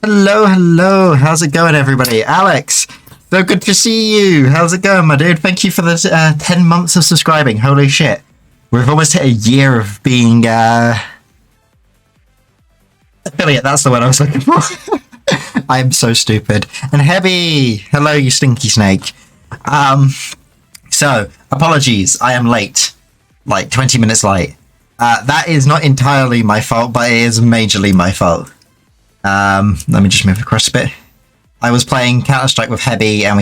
Hello, hello. How's it going, everybody? Alex, so good to see you. How's it going, my dude? Thank you for the 10 months of subscribing. Holy shit. We've almost hit a year of being affiliate. That's the word I was looking for. I am so stupid. And Heavy, hello, you stinky snake. So, apologies. I am late. Like 20 minutes late. That is not entirely my fault, but it is majorly my fault. Let me just move across a bit. I was playing Counter-Strike with Heavy, and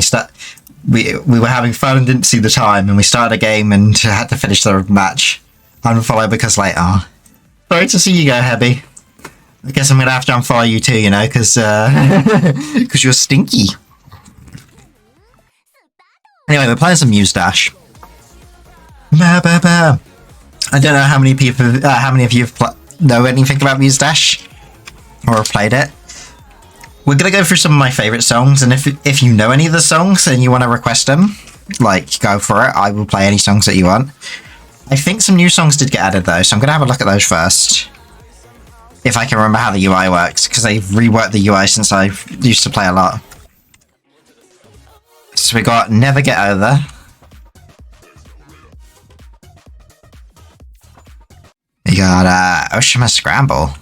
we were having fun and didn't see the time, and we started a game and had to finish the match. Unfollow because later. Sorry to see you go, Heavy. I guess I'm gonna have to unfollow you too, you know, because you're stinky. Anyway, we're playing some Muse Dash. I don't know how many people, how many of you know anything about Muse Dash or have played it. We're gonna go through some of my favorite songs, and if you know any of the songs and you want to request them, like, go for it. I will play any songs that you want. I think some new songs did get added though, so I'm gonna have a look at those first. If I can remember how the UI works, because they've reworked the UI since I used to play a lot. So we got Never Get Over. We got Oshima Scramble.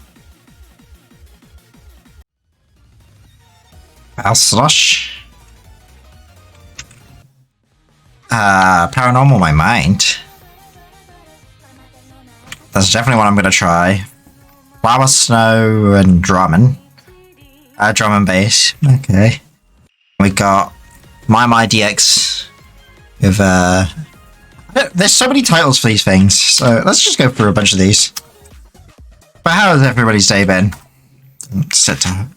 Slosh. Paranormal My Mind. That's definitely one I'm gonna try. Flower Snow and Drum and Bass. Okay. We got My DX with there's so many titles for these things, so let's just go through a bunch of these. But how has everybody's day been?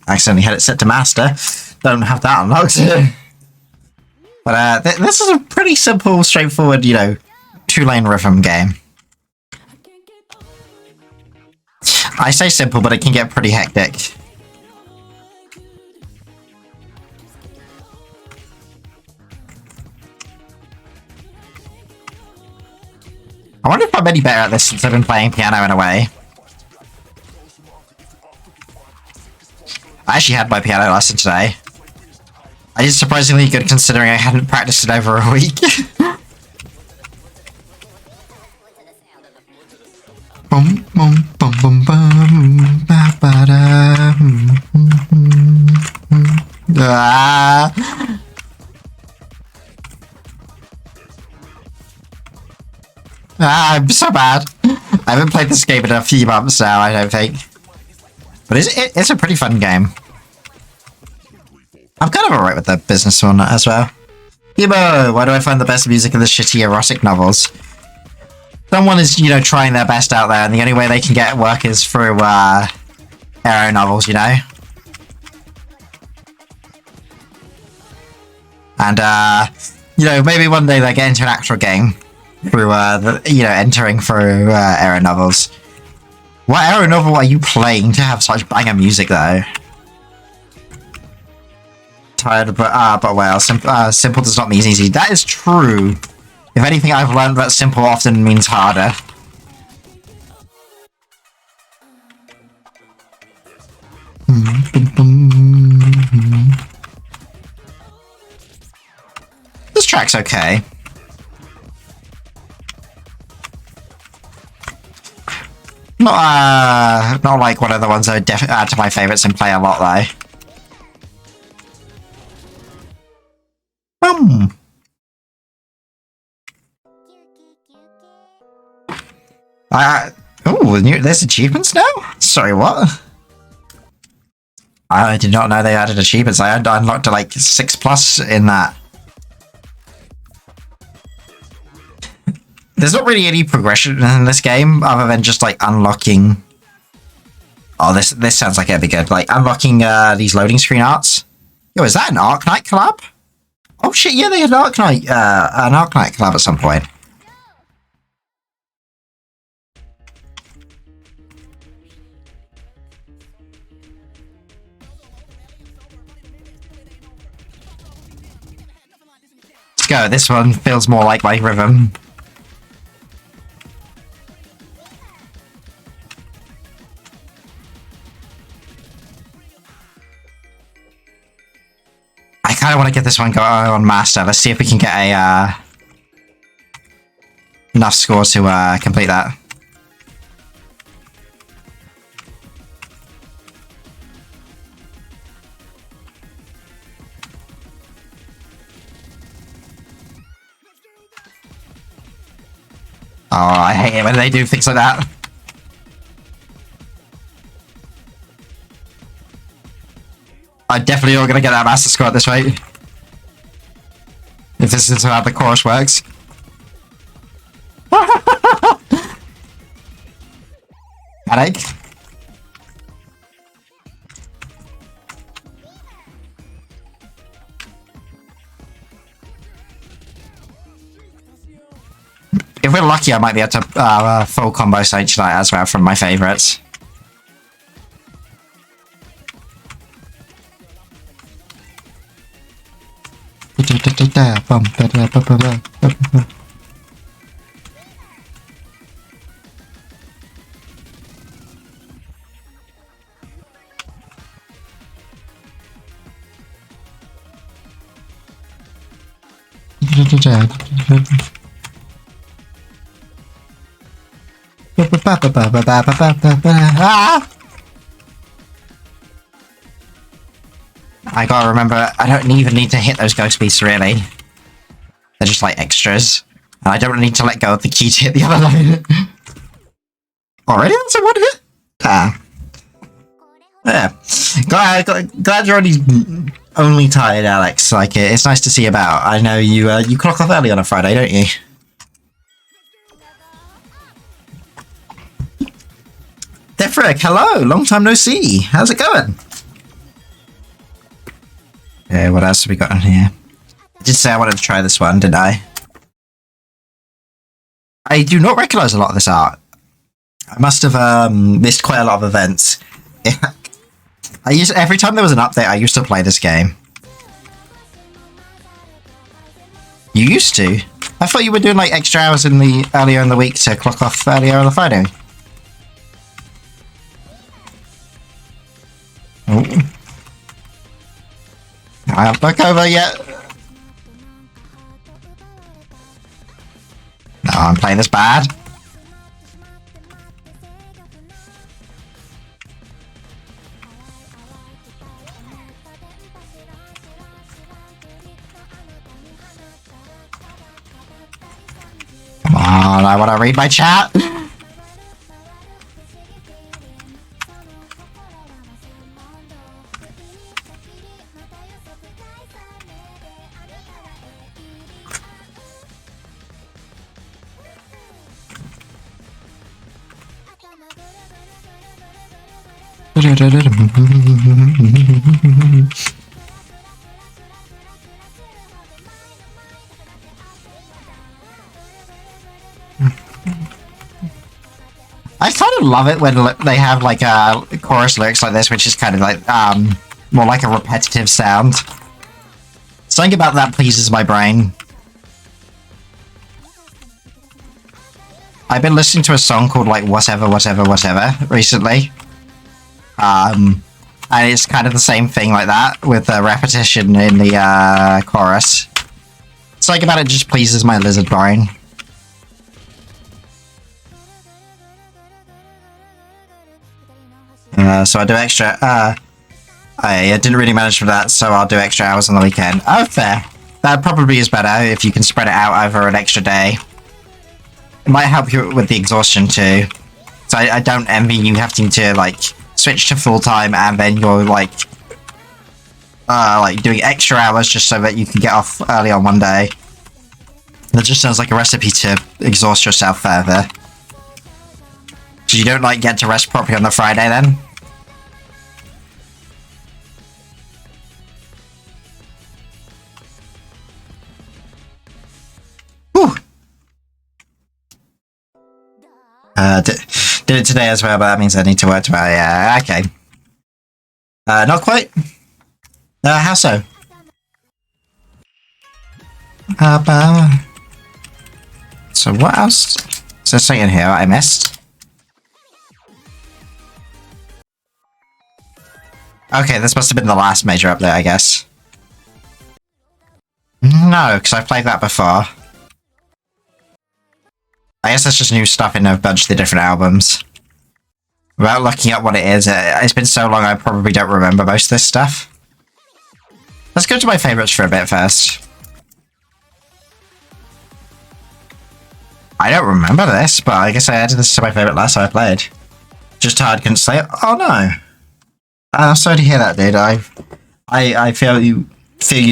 Accidentally had it set to master. Don't have that unlocked. But this is a pretty simple, straightforward, you know, 2-lane rhythm game. I say simple, but it can get pretty hectic. I wonder if I'm any better at this since I've been playing piano in a way. I actually had my piano lesson today. I did surprisingly good considering I hadn't practiced it over a week. Bum, bum, bum, bum, bum, ba, ba, da, I'm so bad. I haven't played this game in a few months now, I don't think. But it's a pretty fun game. I'm kind of alright with the business one as well. Emo, why do I find the best music in the shitty erotic novels? Someone is, you know, trying their best out there, and the only way they can get work is through, ero novels, you know? And, you know, maybe one day they get into an actual game through, you know, entering through, ero novels. What ero novel are you playing to have such banger music, though? Tired, but well, simple does not mean easy. That is true. If anything, I've learned that simple often means harder. This track's okay. Not like one of the ones I would add to my favorites and play a lot, though. Oh, there's achievements now? Sorry, what? I did not know they added achievements. I unlocked like 6+ in that. There's not really any progression in this game other than just like unlocking. Oh, this sounds like it'd be good. Like unlocking these loading screen arts. Yo, is that an Arknight collab? Oh shit, yeah, they had an Arknight collab at some point. Let's go. This one feels more like my rhythm. kind of want to get this one going on Master. Let's see if we can get a enough score to complete that. Oh, I hate it when they do things like that. I'm definitely not going to get that Master score at this rate. If this is how the chorus works. Panic. If we're lucky, I might be able to full combo Saint tonight as well from my favourites. I gotta remember, I don't even need to hit those ghost beasts really. They're just like extras. And I don't need to let go of the key to hit the other line. Already? That's a one hit? Yeah. Glad you're only tired, Alex. Like, it's nice to see you about. I know you clock off early on a Friday, don't you? Defrick, hello! Long time no see. How's it going? Okay, what else have we got in here? I did say I wanted to try this one, didn't I? I do not recognise a lot of this art. I must have missed quite a lot of events. Every time there was an update, I used to play this game. You used to? I thought you were doing like extra hours earlier in the week to clock off earlier on the Friday. Oh. I haven't looked over yet. No, I'm playing this bad. Come on, I want to read my chat. I kind of love it when they have like chorus lyrics like this, which is kind of like more like a repetitive sound. Something about that pleases my brain. I've been listening to a song called like Whatever Whatever Whatever recently. And it's kind of the same thing like that with the repetition in the chorus. Something about it just pleases my lizard brain. So I do extra, I didn't really manage for that, so I'll do extra hours on the weekend. Oh, fair. That probably is better if you can spread it out over an extra day. It might help you with the exhaustion too. So I don't envy you having to, like, switch to full-time and then you're, like doing extra hours just so that you can get off early on one day. That just sounds like a recipe to exhaust yourself further. So you don't, like, get to rest properly on the Friday then? Whew. Did it today as well, but that means I need to work tomorrow. Yeah, okay. Not quite. How so? So what else? Is there something in here I missed? Okay, this must have been the last major update, I guess. know, because I've played that before. I guess that's just new stuff in a bunch of the different albums. Without looking up what it is, it's been so long I probably don't remember most of this stuff. Let's go to my favourites for a bit first. I don't remember this, but I guess I added this to my favourite last time I played. Just tired, couldn't slay it. Oh no! I'm sorry to hear that, dude. I feel you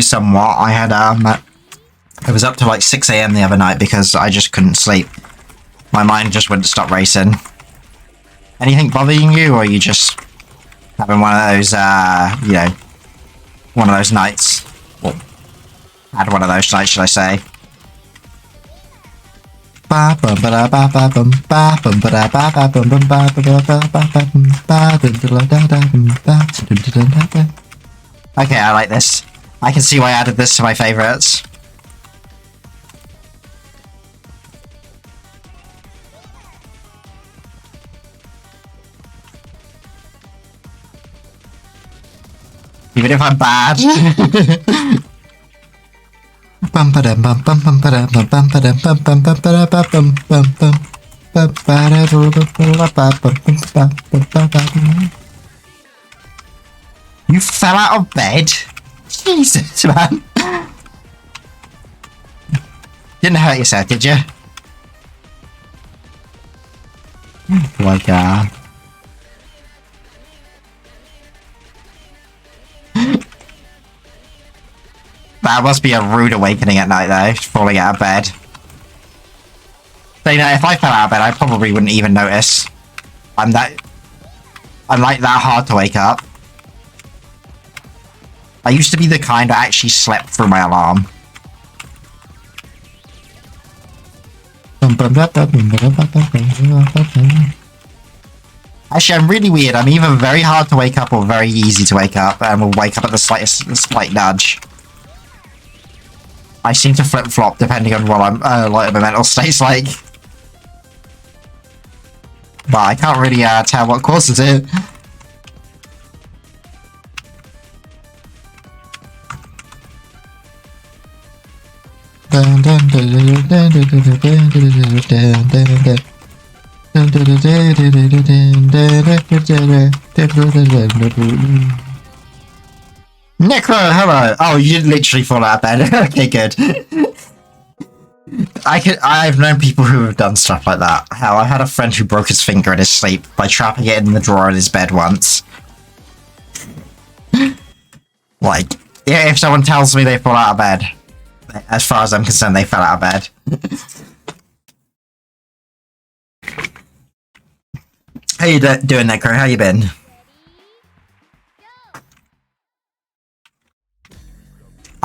somewhat. I had I was up to like 6 AM the other night because I just couldn't sleep. My mind just wouldn't stop racing. Anything bothering you, or are you just having one of those, you know, one of those nights? Well, had one of those nights, should I say? Okay, I like this. I can see why I added this to my favourites. Even if I'm bad. You fell out of bed? Jesus, man. Didn't hurt yourself, did you? Like, that must be a rude awakening at night, though, falling out of bed. So, you know, if I fell out of bed, I probably wouldn't even notice. I'm like that hard to wake up. I used to be the kind that actually slept through my alarm. Actually, I'm really weird. I'm either very hard to wake up or very easy to wake up, and will wake up at the slight nudge. I seem to flip-flop depending on what I'm, like, my mental state's like. But I can't really, tell what causes it. Necro, hello! Oh, you didn't literally fall out of bed. Okay, good. I've known people who have done stuff like that. Hell, I had a friend who broke his finger in his sleep by trapping it in the drawer in his bed once. Like, yeah, if someone tells me they fall out of bed, as far as I'm concerned, they fell out of bed. How you doing, Necro? How you been?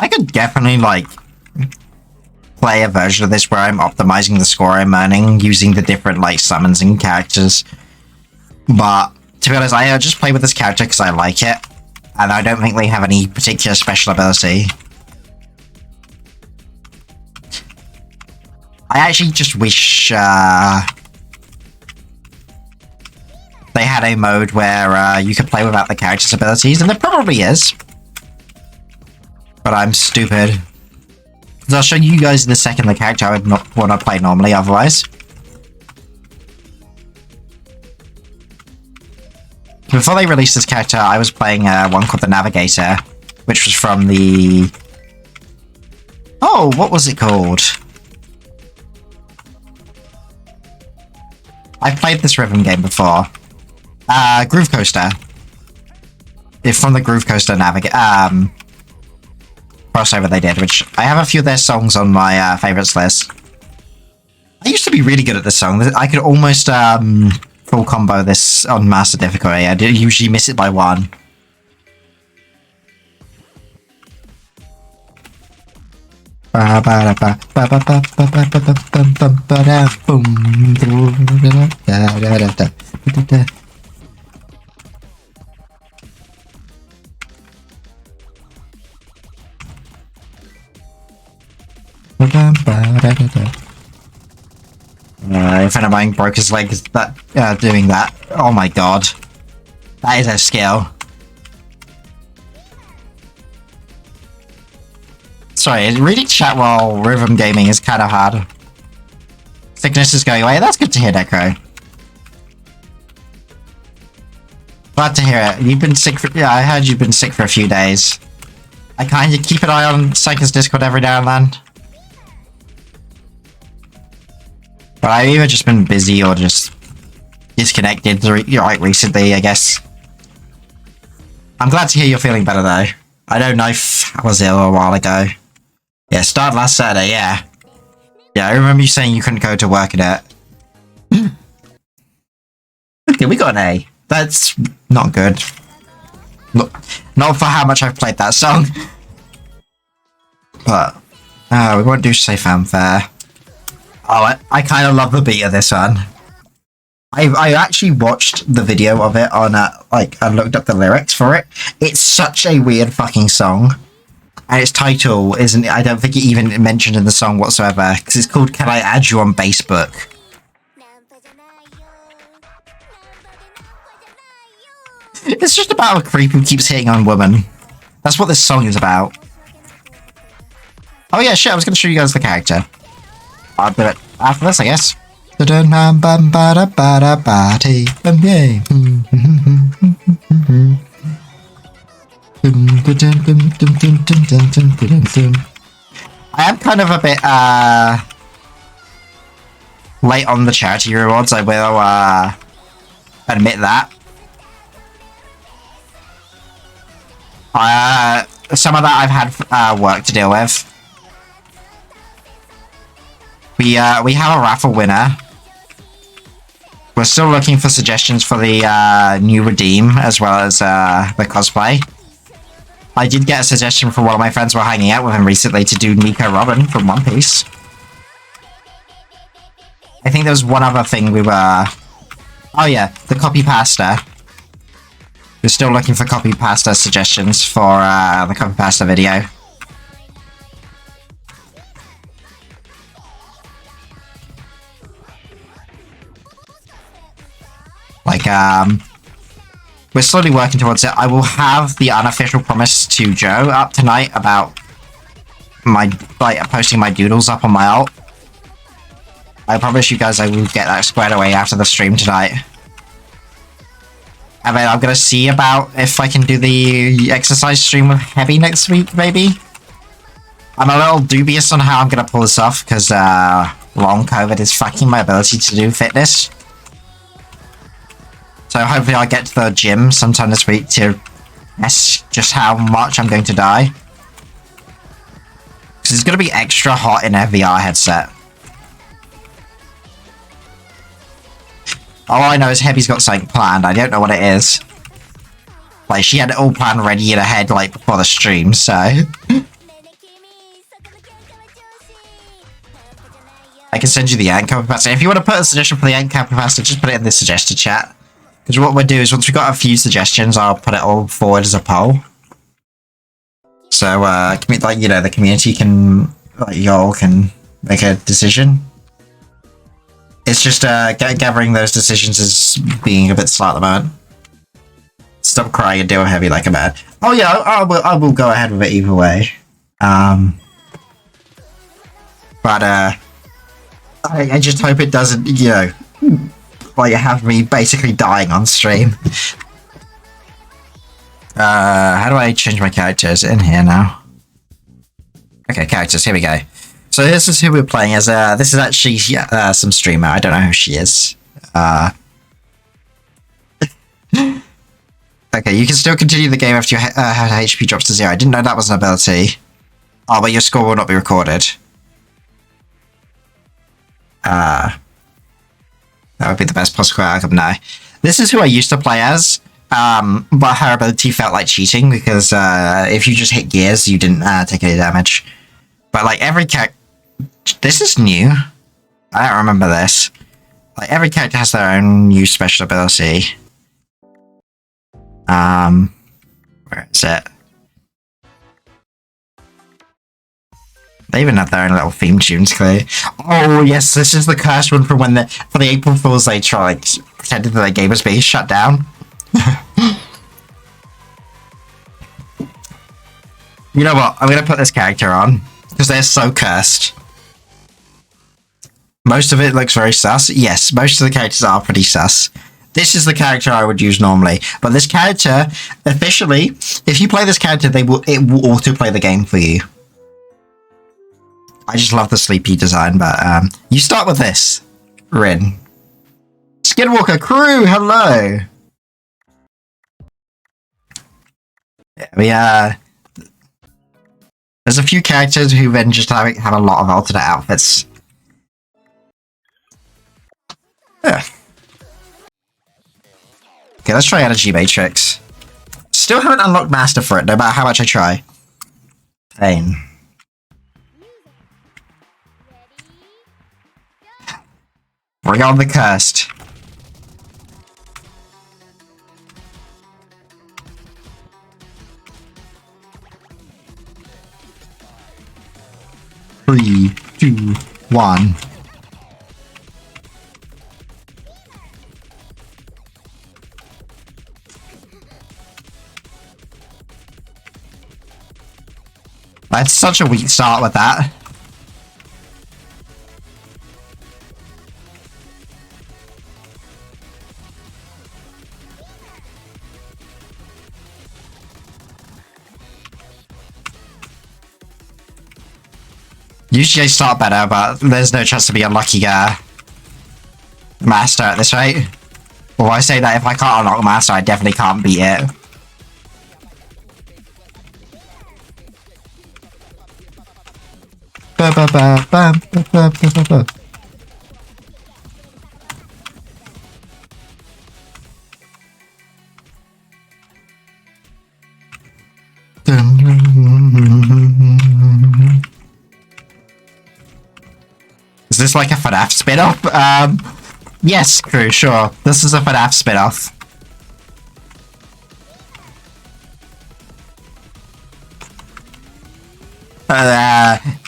I could definitely, like, play a version of this where I'm optimizing the score I'm earning using the different, like, summons and characters. But, to be honest, I just play with this character because I like it. And I don't think they have any particular special ability. I actually just wish, they had a mode where, you could play without the character's abilities, and there probably is. But I'm stupid. Because I'll show you guys in a second the character I would not want to play normally otherwise. Before they released this character, I was playing one called the Navigator, which was from the... Oh, what was it called? I've played this rhythm game before. Groove Coaster. It's from the Groove Coaster crossover they did, which I have a few of their songs on my favourites list. I used to be really good at this song. I could almost full combo this on master difficulty. I do usually miss it by one. A friend of mine broke his leg doing that. Oh my god. That is a skill. Sorry, reading chat while rhythm gaming is kind of hard. Sickness is going away. That's good to hear, Necro. Glad to hear it. You've been sick for... Yeah, I heard you've been sick for a few days. I kind of keep an eye on Psycho's Discord every now and then. But I've either just been busy or just disconnected right recently, I guess. I'm glad to hear you're feeling better, though. I know Knife was ill a while ago. Yeah, started last Saturday, yeah. Yeah, I remember you saying you couldn't go to work at it. Okay, we got an A. That's not good. Not for how much I've played that song. But, we won't do Say Fanfare. Oh, I kind of love the beat of this one. I actually watched the video of it on, I looked up the lyrics for it. It's such a weird fucking song. And its title isn't, I don't think it even mentioned in the song whatsoever, because it's called Can I Add You on Facebook? It's just about a creep who keeps hitting on women. That's what this song is about. Oh yeah, shit, I was going to show you guys the character. I'll do it after this, I guess. I am kind of a bit, late on the charity rewards, I will, admit that. Some of that I've had, work to deal with. We have a raffle winner. We're still looking for suggestions for the, new redeem, as well as, the cosplay. I did get a suggestion from one of my friends who were hanging out with him recently to do Nico Robin from One Piece. I think there was one other thing we were... Oh yeah, the copy pasta. We're still looking for copy pasta suggestions for the copy pasta video. Like, we're slowly working towards it. I will have the unofficial promise to Joe up tonight about my, posting my doodles up on my alt. I promise you guys I will get that squared away after the stream tonight. And then I'm gonna see about if I can do the exercise stream with Heavy next week, maybe? I'm a little dubious on how I'm gonna pull this off, because, long COVID is fucking my ability to do fitness. So hopefully I'll get to the gym sometime this week to guess just how much I'm going to die. Because it's going to be extra hot in a VR headset. All I know is Heavy's got something planned. I don't know what it is. Like, she had it all planned ready in her head, like, before the stream, so... I can send you the Ant Capacity. If you want to put a suggestion for the Ant Capacity, just put it in the suggested chat. Because what we'll do is, once we've got a few suggestions, I'll put it all forward as a poll. So, like, you know, the community can, like, y'all can make a decision. It's just, gathering those decisions is being a bit slow at the moment. Stop crying and deal Heavy like a man. Oh yeah, I will go ahead with it either way. But, I just hope it doesn't, you know... Well, you have me basically dying on stream. How do I change my characters? In here now. Okay, characters, here we go. So this is who we're playing as. This is actually some streamer. I don't know who she is. Okay, you can still continue the game after your HP drops to 0. I didn't know that was an ability. Oh, but your score will not be recorded. That would be the best possible outcome now. This is who I used to play as, but her ability felt like cheating, because if you just hit gears, you didn't take any damage. But like every character... This is new. I don't remember this. Like every character has their own new special ability. Where is it? They even have their own little theme tunes, clearly. Oh yes, this is the cursed one from when for the April Fools they tried pretended that their game was being shut down. You know what? I'm gonna put this character on because they're so cursed. Most of it looks very sus. Yes, most of the characters are pretty sus. This is the character I would use normally, but this character, officially, if you play this character, it will autoplay the game for you. I just love the sleepy design, but you start with this. Rin. Skinwalker crew, hello! Yeah, there's a few characters who then just have a lot of alternate outfits. Yeah. Okay, let's try Energy Matrix. Still haven't unlocked Master for it, no matter how much I try. Pain. Bring on the cursed. Three, two, one. That's such a weak start with that. Usually I start better, but there's no chance to be a lucky master at this rate. Well, I say that if I can't unlock master, I definitely can't beat it. Ba ba ba ba ba ba ba ba. Is this like a FNAF spin-off? Yes, crew, sure. This is a FNAF spin-off.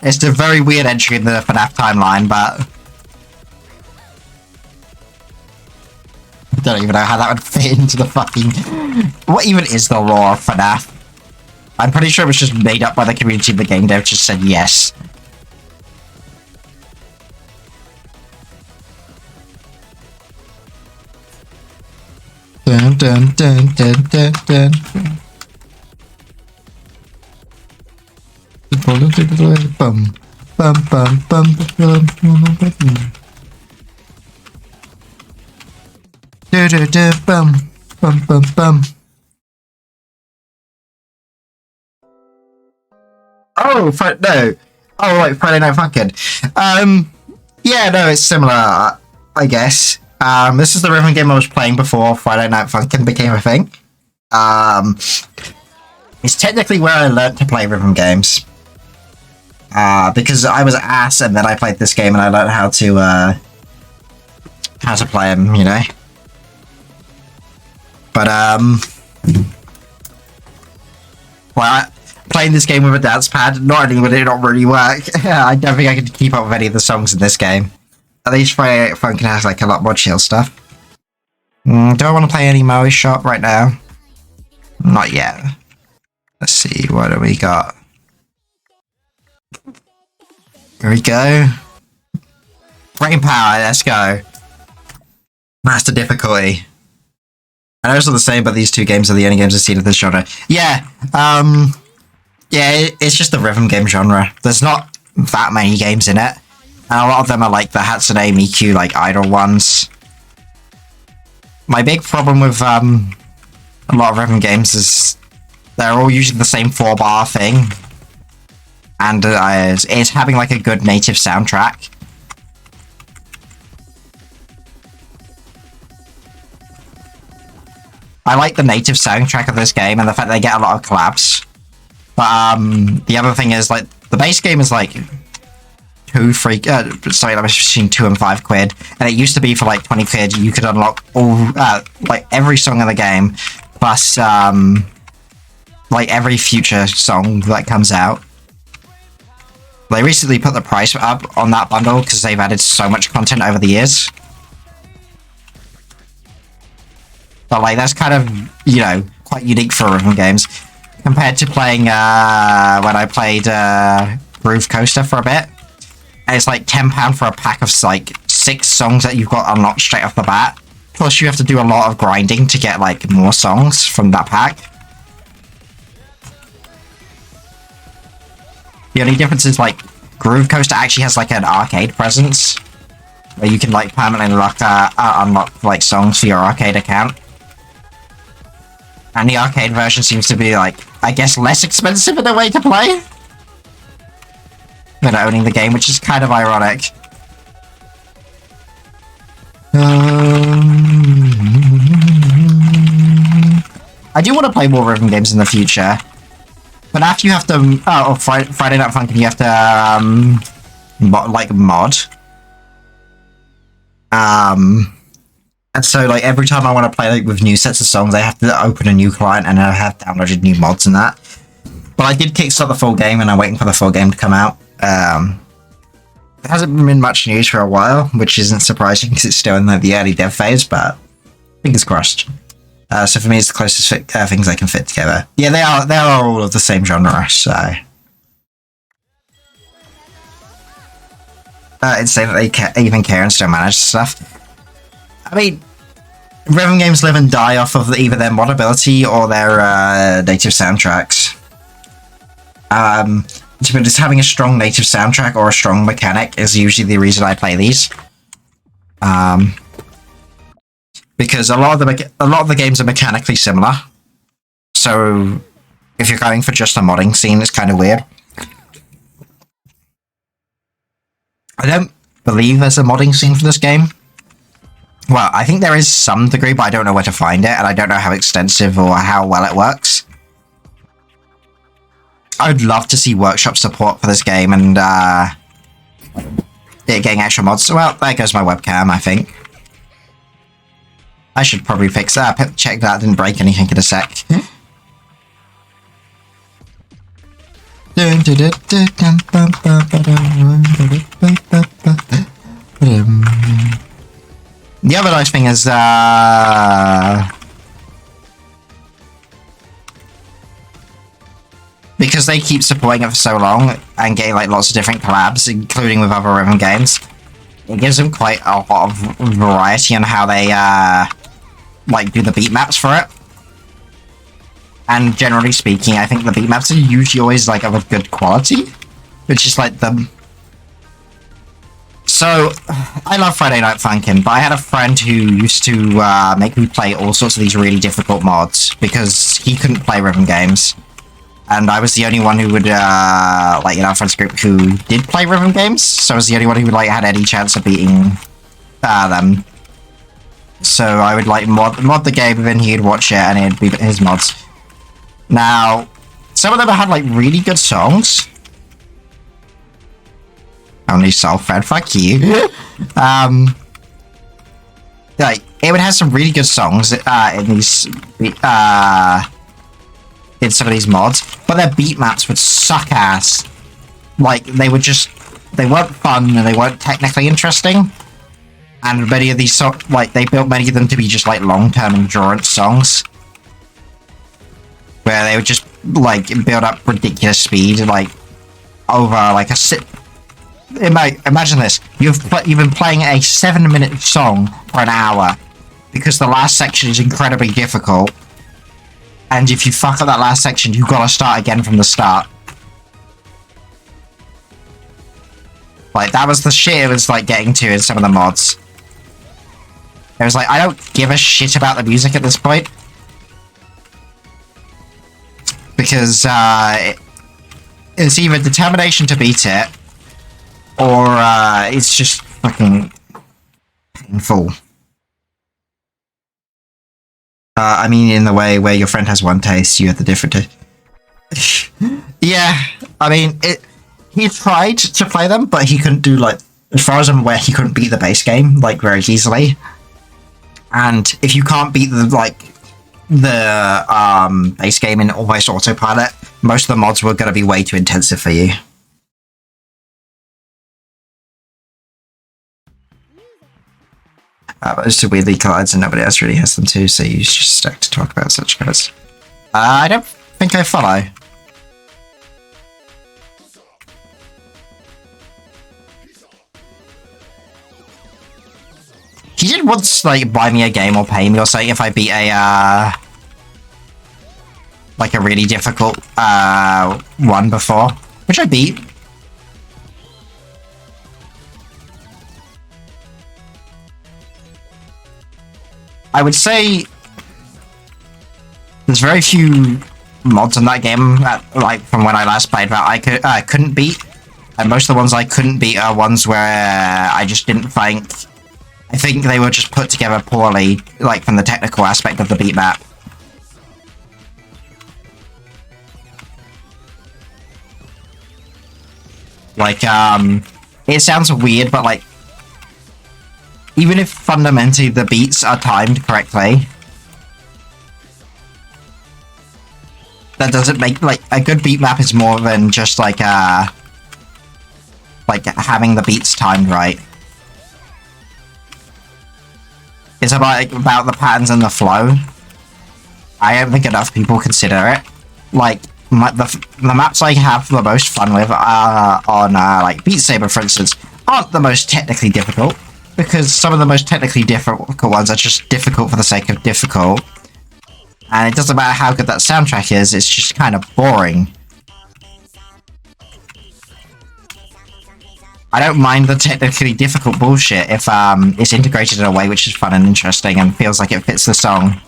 It's a very weird entry in the FNAF timeline, but I don't even know how that would fit into the fucking... What even is the lore of FNAF? I'm pretty sure it was just made up by the community of the game dev, just said yes. Dun dun dun dun dun dun. Bum bum bum bum bum bum bum bum bum. Oh, no. Oh, right, Friday Night Funkin'. Yeah, no, it's similar, I guess. This is the rhythm game I was playing before Friday Night Funkin' became a thing. It's technically where I learned to play rhythm games. Because I was ass and then I played this game and I learned how to play them, you know? But, well, playing this game with a dance pad, not only would it not really work, I don't think I could keep up with any of the songs in this game. At least Friday Night Funkin' has like a lot more chill stuff. Do I want to play any Maui Shop right now? Not yet. Let's see, what do we got? Here we go. Brain power, let's go. Master difficulty. I know it's not the same, but these two games are the only games I've seen of this genre. Yeah, yeah, it's just the rhythm game genre. There's not that many games in it. And a lot of them are like the Hatsune Miku, like, idol ones. My big problem with a lot of rhythm games is they're all using the same 4-bar thing. And it's having like a good native soundtrack. I like the native soundtrack of this game and the fact that they get a lot of collabs. But the other thing is, like, the base game is like between 2 and 5 quid, and it used to be for like 20 quid you could unlock all like every song in the game, plus like every future song that comes out. They recently put the price up on that bundle because they've added so much content over the years. But like that's kind of, you know, quite unique for rhythm games. compared to playing when I played Groove Coaster for a bit. And it's like £10 for a pack of like 6 songs that you've got unlocked straight off the bat. Plus you have to do a lot of grinding to get like more songs from that pack. The only difference is like Groove Coaster actually has like an arcade presence where you can like permanently unlock like songs for your arcade account. And the arcade version seems to be like, I guess, less expensive in a way to play than owning the game, which is kind of ironic. I do want to play more rhythm games in the future. But after you have to... Oh, Friday Night Funkin', you have to, mod. And so, like, every time I want to play, like, with new sets of songs, I have to open a new client, and I have downloaded new mods and that. But I did kickstart the full game, and I'm waiting for the full game to come out. There hasn't been much news for a while, which isn't surprising, because it's still in, like, the early dev phase, but fingers crossed. So for me, it's the closest things I can fit together. Yeah, they are all of the same genre, so... insane that they even care and still manage stuff. I mean, rhythm games live and die off of either their modability or their native soundtracks. Just having a strong native soundtrack or a strong mechanic is usually the reason I play these. Because a lot of the games are mechanically similar. So if you're going for just a modding scene, it's kind of weird. I don't believe there's a modding scene for this game. Well, I think there is some degree, but I don't know where to find it, and I don't know how extensive or how well it works. I would love to see workshop support for this game and it getting extra mods. Well, there goes my webcam, I think. I should probably fix that. Check that I didn't break anything in a sec. The other nice thing is, because they keep supporting it for so long and getting like lots of different collabs, including with other rhythm games, it gives them quite a lot of variety on how they like do the beat maps for it. And generally speaking, I think the beat maps are usually always like of a good quality, which is like the... So, I love Friday Night Funkin', but I had a friend who used to make me play all sorts of these really difficult mods because he couldn't play rhythm games. And I was the only one who would, like, in our friends group who did play rhythm games, so I was the only one who, like, had any chance of beating them. So I would, like, mod the game, and then he'd watch it, and it'd be his mods. Now, some of them had, like, really good songs. Only Soulfred, fuck you. Like, it would have some really good songs in these, in some of these mods, but their beat maps would suck ass. Like, they weren't fun and they weren't technically interesting. And many of these they built many of them to be just like long-term endurance songs. Where they would just like build up ridiculous speed, like over like a imagine this. You've been playing a 7-minute song for an hour because the last section is incredibly difficult. And if you fuck up that last section, you've got to start again from the start. Like, that was the shit it was, like, getting to in some of the mods. It was like, I don't give a shit about the music at this point. Because, it's either determination to beat it, or, it's just fucking painful. I mean, in the way where your friend has one taste, you have the different taste. Yeah, I mean, he tried to play them, but he couldn't do, like, as far as I'm aware, he couldn't beat the base game, like, very easily. And if you can't beat the, like, the, base game in almost autopilot, most of the mods were going to be way too intensive for you. But it's too weirdly cards and nobody else really has them too, so you're just stuck to talk about such cards. I don't think I follow. He did once, like, buy me a game or pay me or something if I beat a, like, a really difficult, one before. Which I beat. I would say there's very few mods in that game that, like, from when I last played that I couldn't beat. And most of the ones I couldn't beat are ones where I just didn't think... I think they were just put together poorly, like, from the technical aspect of the beat map. Like, it sounds weird, but, like, even if fundamentally the beats are timed correctly, that doesn't make, like, a good beat map is more than just, like, having the beats timed right. It's about the patterns and the flow. I don't think enough people consider it. Like, the maps I have the most fun with are on, like, Beat Saber, for instance, aren't the most technically difficult, because some of the most technically difficult ones are just difficult for the sake of difficult. And it doesn't matter how good that soundtrack is, it's just kind of boring. I don't mind the technically difficult bullshit if it's integrated in a way which is fun and interesting and feels like it fits the song.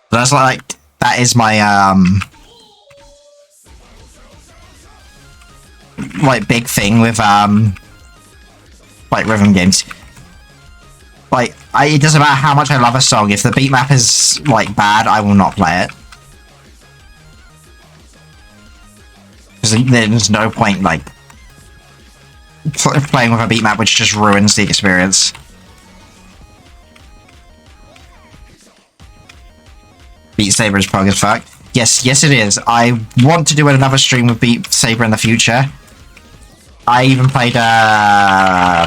So that's like, that is my like big thing with like rhythm games. Like, it doesn't matter how much I love a song, if the beat map is like bad, I will not play it. There's no point, like, playing with a beat map which just ruins the experience. Beat Saber is prog as fuck. Yes, yes it is. I want to do another stream with Beat Saber in the future. I even played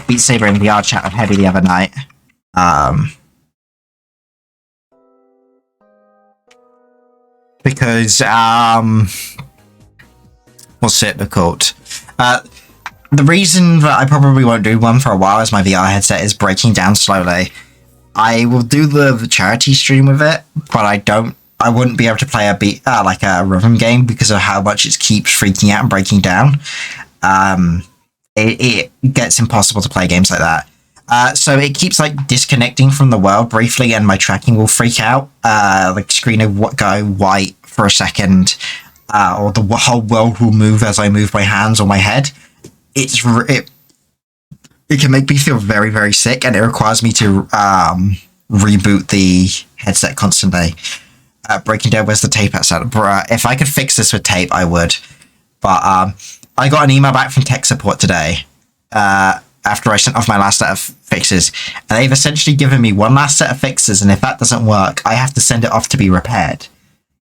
Beat Saber in VR chat with Heavy the other night. Because, what's it called? The reason that I probably won't do one for a while is my VR headset is breaking down slowly. I will do the charity stream with it, but I wouldn't be able to play a beat, like a rhythm game because of how much it keeps freaking out and breaking down. It gets impossible to play games like that. So it keeps, like, disconnecting from the world briefly and my tracking will freak out. The screen will go white for a second. Or the whole world will move as I move my hands or my head. It can make me feel very, very sick, and it requires me to reboot the headset constantly. Breaking down, where's the tape outside? If I could fix this with tape, I would. But I got an email back from tech support today after I sent off my last set of fixes, and they've essentially given me one last set of fixes, and if that doesn't work, I have to send it off to be repaired.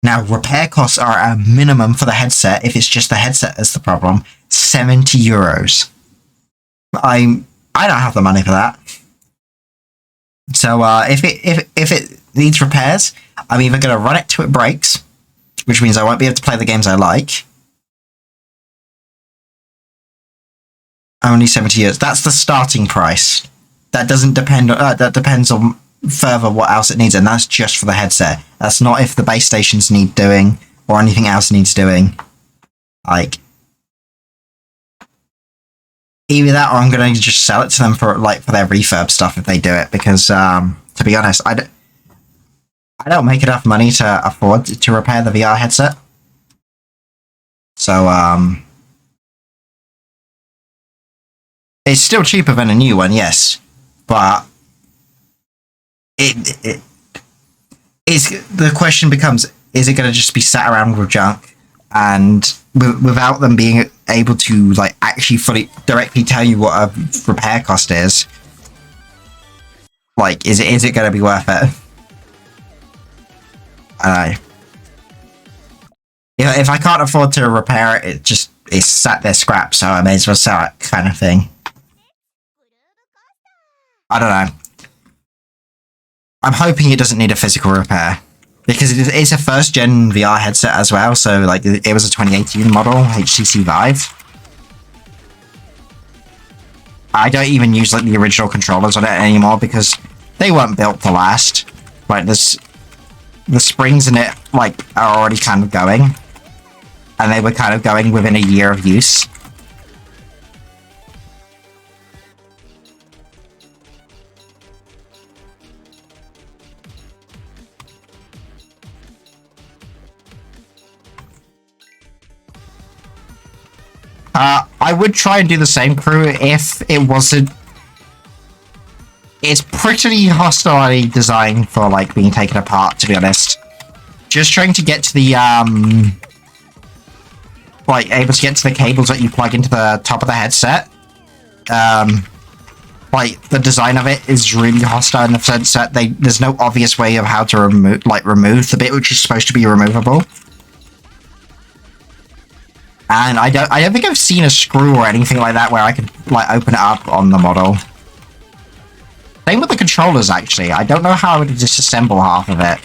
Now, repair costs are a minimum for the headset, if it's just the headset that's the problem, €70. I don't have the money for that. So if it needs repairs, I'm either going to run it till it breaks, which means I won't be able to play the games I like. Only €70. That's the starting price. That doesn't depend. That depends on further what else it needs, and that's just for the headset. That's not if the base stations need doing or anything else needs doing. Like, either that or I'm gonna just sell it to them for their refurb stuff if they do it, because to be honest, I don't make enough money to afford to repair the VR headset. So it's still cheaper than a new one, yes, but the question becomes, is it going to just be sat around with junk, and without them being able to, like, actually fully directly tell you what a repair cost is? Like, is it going to be worth it? I don't know. If I can't afford to repair it, it's sat there scrap, so I may as well sell it, kind of thing. I don't know. I'm hoping it doesn't need a physical repair. Because it's a first-gen VR headset as well, so like it was a 2018 model, HTC Vive. I don't even use like the original controllers on it anymore because they weren't built to last. Like the springs in it like are already kind of going, and they were kind of going within a year of use. I would try and do the same, crew, if it wasn't... It's pretty hostilely designed for, like, being taken apart, to be honest. Just trying to get to the, like, able to get to the cables that you plug into the top of the headset. Like, the design of it is really hostile in the sense that there's no obvious way of how to remove the bit which is supposed to be removable. And I don't think I've seen a screw or anything like that where I could, like, open it up on the model. Same with the controllers, actually. I don't know how I would disassemble half of it.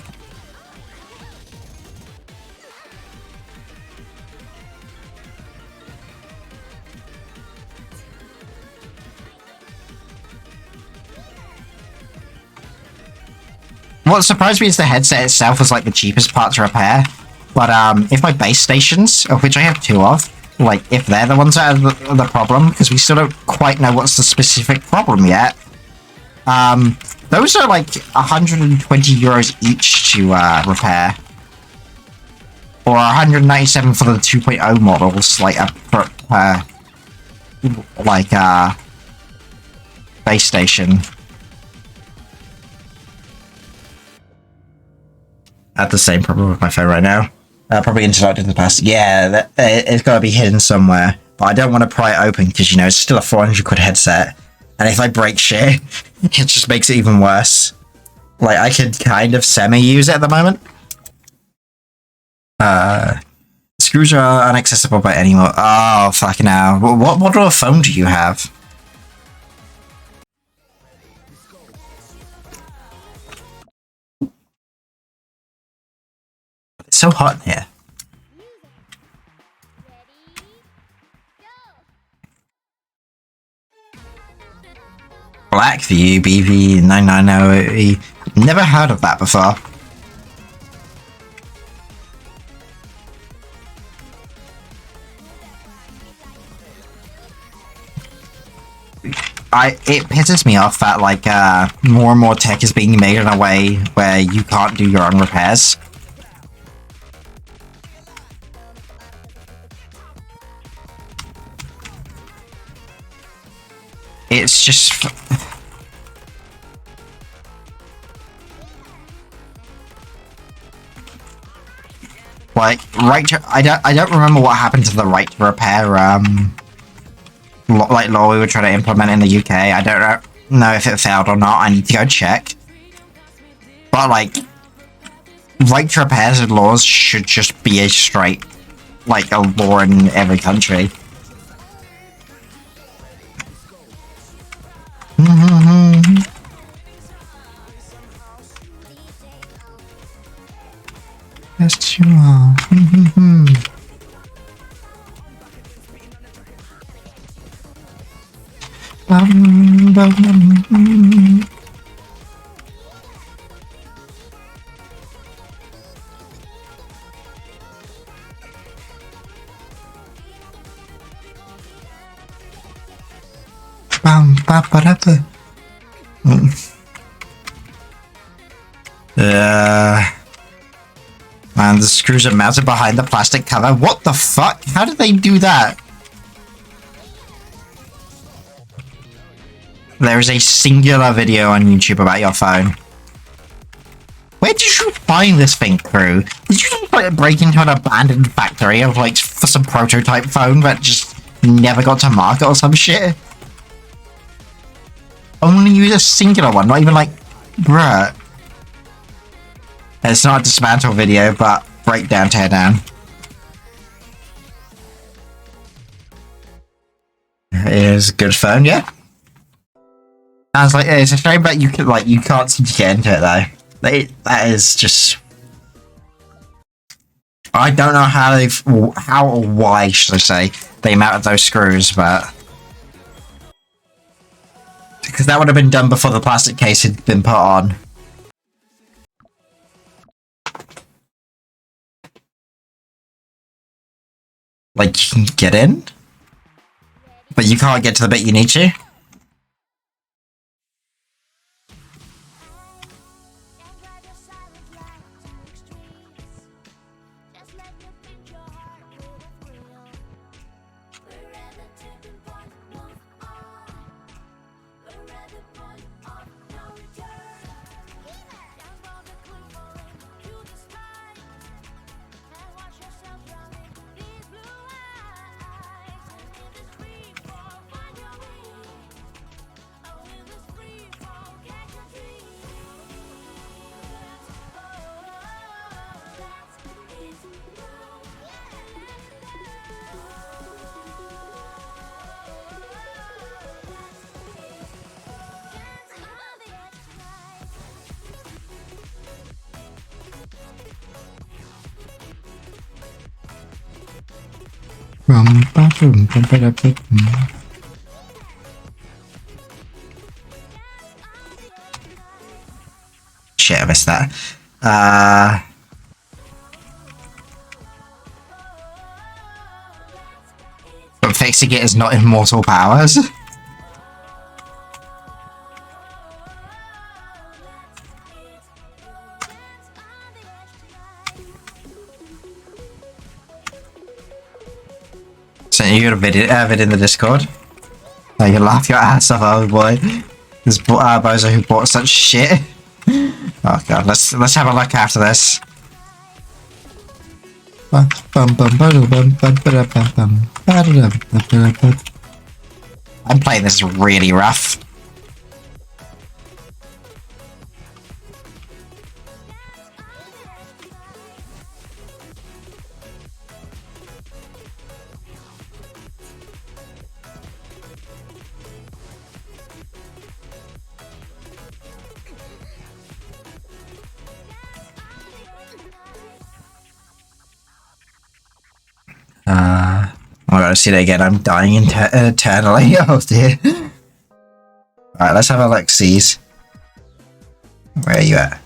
What surprised me is the headset itself was, like, the cheapest part to repair. But, if my base stations, of which I have 2 of, like, if they're the ones that are the problem, because we still don't quite know what's the specific problem yet, those are, like, 120 euros each to, repair. Or 197 for the 2.0 models, like, base station. I have the same problem with my phone right now. Probably interlocked in the past. Yeah, it's got to be hidden somewhere. But I don't want to pry it open because, you know, it's still a 400 quid headset. And if I break shit, it just makes it even worse. Like, I could kind of semi-use it at the moment. Screws are inaccessible by anyone. Oh, fucking hell. What model of phone do you have? It's so hot in here. Blackview BV990E. Never heard of that before. It pisses me off that, like, more and more tech is being made in a way where you can't do your own repairs. It's just... like, right to... I don't remember what happened to the right to repair, like, law we were trying to implement in the UK. I don't know if it failed or not. I need to go check. But, like, right to repairs and laws should just be a straight, like, a law in every country. Yes, you are. Man, the screws are mounted behind the plastic cover. What the fuck? How did they do that? There is a singular video on YouTube about your phone. Where did you find this thing, crew? Did you just like, break into an abandoned factory of like for some prototype phone that just never got to market or some shit? Only use a singular one, not even like, bruh. It's not a dismantle video, but breakdown, teardown. It is a good phone, yeah. Sounds like it's a shame that you can't seem to get into it though. That is just I don't know how or why, should I say, they mounted those screws, but because that would have been done before the plastic case had been put on. Like, you can get in, but you can't get to the bit you need to. Shit, I missed that. But fixing it is not immortal powers. So you got a vid in the Discord. Oh, you laugh your ass off, oh boy. This bozo who bought such shit. Oh god, let's have a look after this. I'm playing this really rough. I gotta see that again. I'm dying eternally. Oh dear. Alright, let's have a look-sees. Where are you at?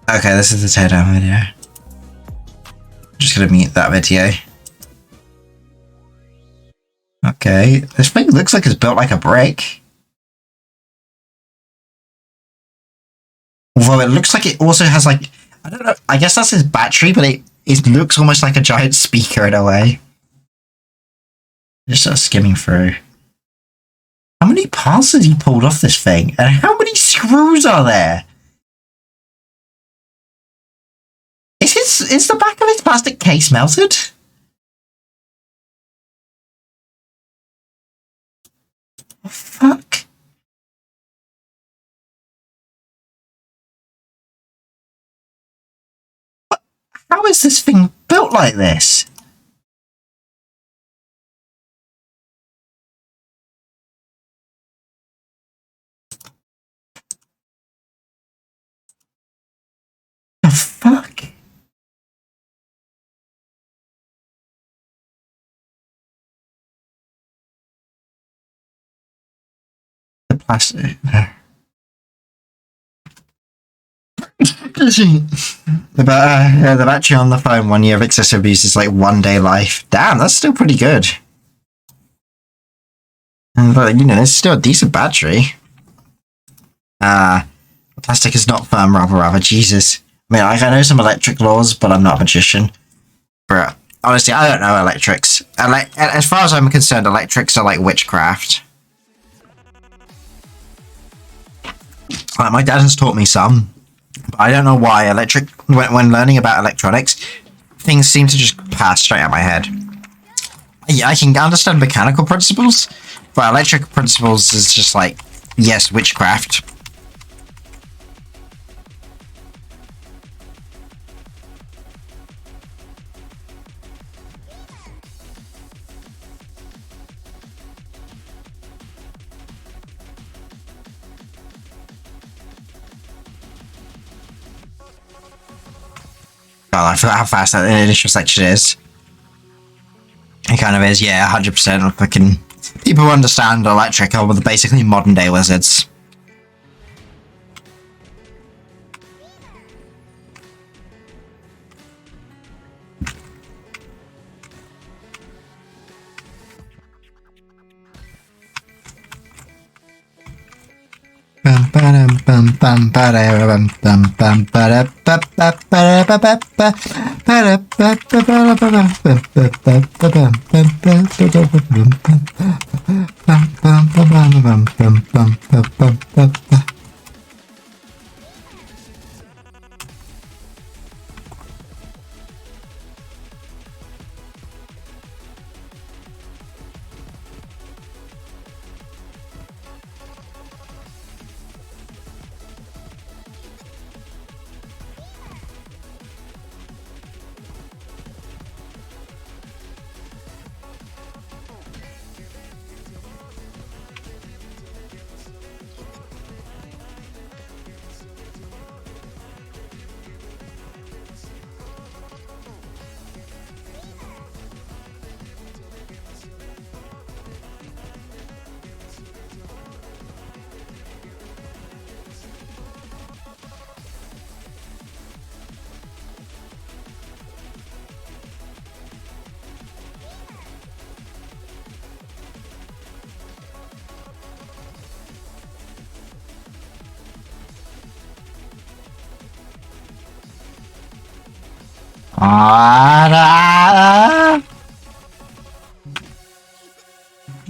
Okay, this is the teardown video. I'm just gonna mute that video. Okay, this thing looks like it's built like a brick. Although it looks like it also has like, I don't know, I guess that's his battery, but it looks almost like a giant speaker in a way. Just sort of skimming through. How many parts has he pulled off this thing? And how many screws are there? Is the back of his plastic case melted? Oh, fuck. How is this thing built like this? The fuck? The plastic. The battery on the phone 1 year of excessive use is like 1 day life. Damn, that's still pretty good. But you know, it's still a decent battery. Plastic is not firm, rather. Jesus. I mean, I know some electric laws, but I'm not a magician. But honestly, I don't know electrics. As far as I'm concerned, electrics are like witchcraft. Like, my dad has taught me some. But I don't know why when learning about electronics, things seem to just pass straight out my head. Yeah, I can understand mechanical principles, but electric principles is just like, yes, witchcraft. God, I forgot how fast that initial section is. It kind of is, yeah, 100% fucking... People who understand electric are basically modern day wizards.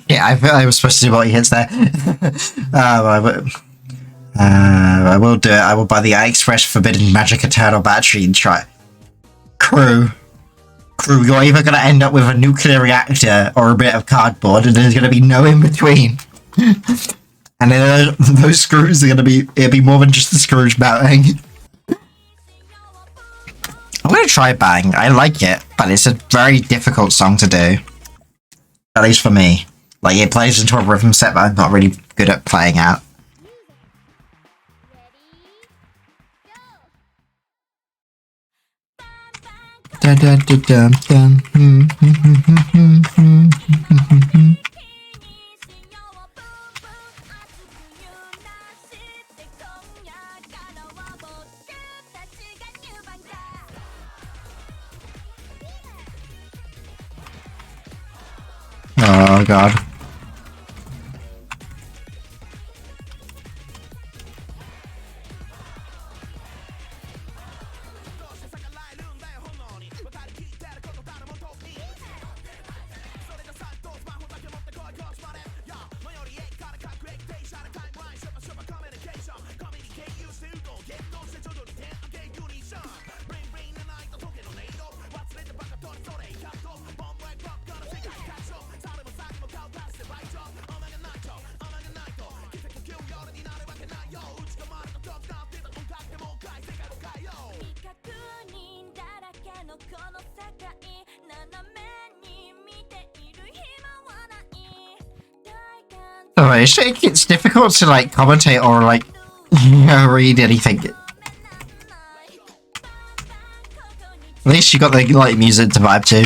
Yeah, I feel I was supposed to do multi hits there. I will do it. I will buy the AliExpress Forbidden Magic Eternal Battery and try it. Crew, you're either going to end up with a nuclear reactor or a bit of cardboard, and there's going to be no in between. And then those screws are going to be, it'll be more than just the Scrooge bang. I'm going to try Bang. I like it, but it's a very difficult song to do. At least for me. Like, it plays into a rhythm set that I'm not really good at playing out. Dun dun dun dun dun. Oh god. Oh, it's difficult to like commentate or like read anything. At least you got the like music to vibe to.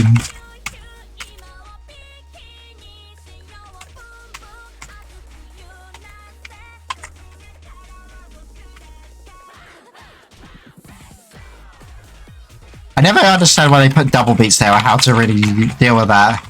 I never understand why they put double beats there or how to really deal with that.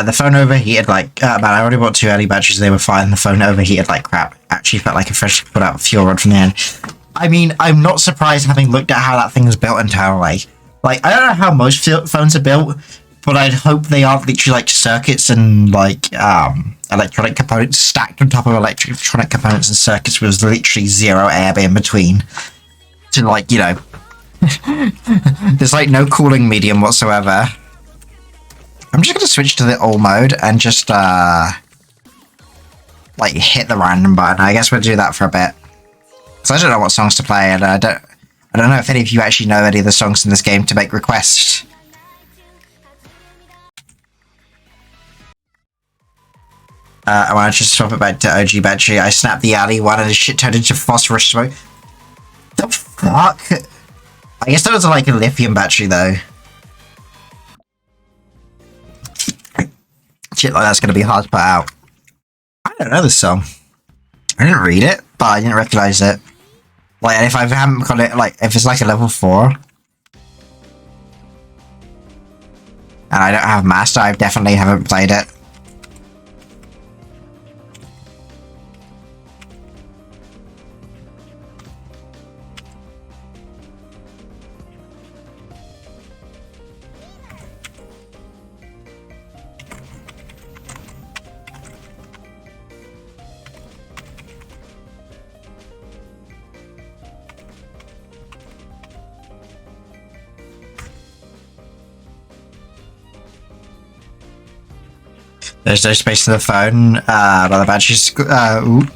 The phone overheated like, man, I already bought 2 early batteries, they were fine, the phone overheated like crap. Actually felt like a freshly put out fuel rod from the end. I mean, I'm not surprised having looked at how that thing is built internally. Like, I don't know how most phones are built, But I'd hope they aren't literally like circuits and like electronic components stacked on top of electronic components and circuits with literally zero air in between. To like, you know, there's like no cooling medium whatsoever. I'm just gonna switch to the all mode and just like hit the random button. I guess we'll do that for a bit. So I don't know what songs to play, and I don't know if any of you actually know any of the songs in this game to make requests. I want to just swap it back to OG battery. I snapped the alley one and the shit turned into phosphorus smoke. The fuck? I guess that was like a lithium battery though. Shit like that's gonna be hard to put out. I don't know this song. I didn't read it, but I didn't recognize it. Like, and if I haven't got it, like, if it's like a level 4, and I don't have master, I definitely haven't played it. There's no space in the phone, but the battery's, ooh.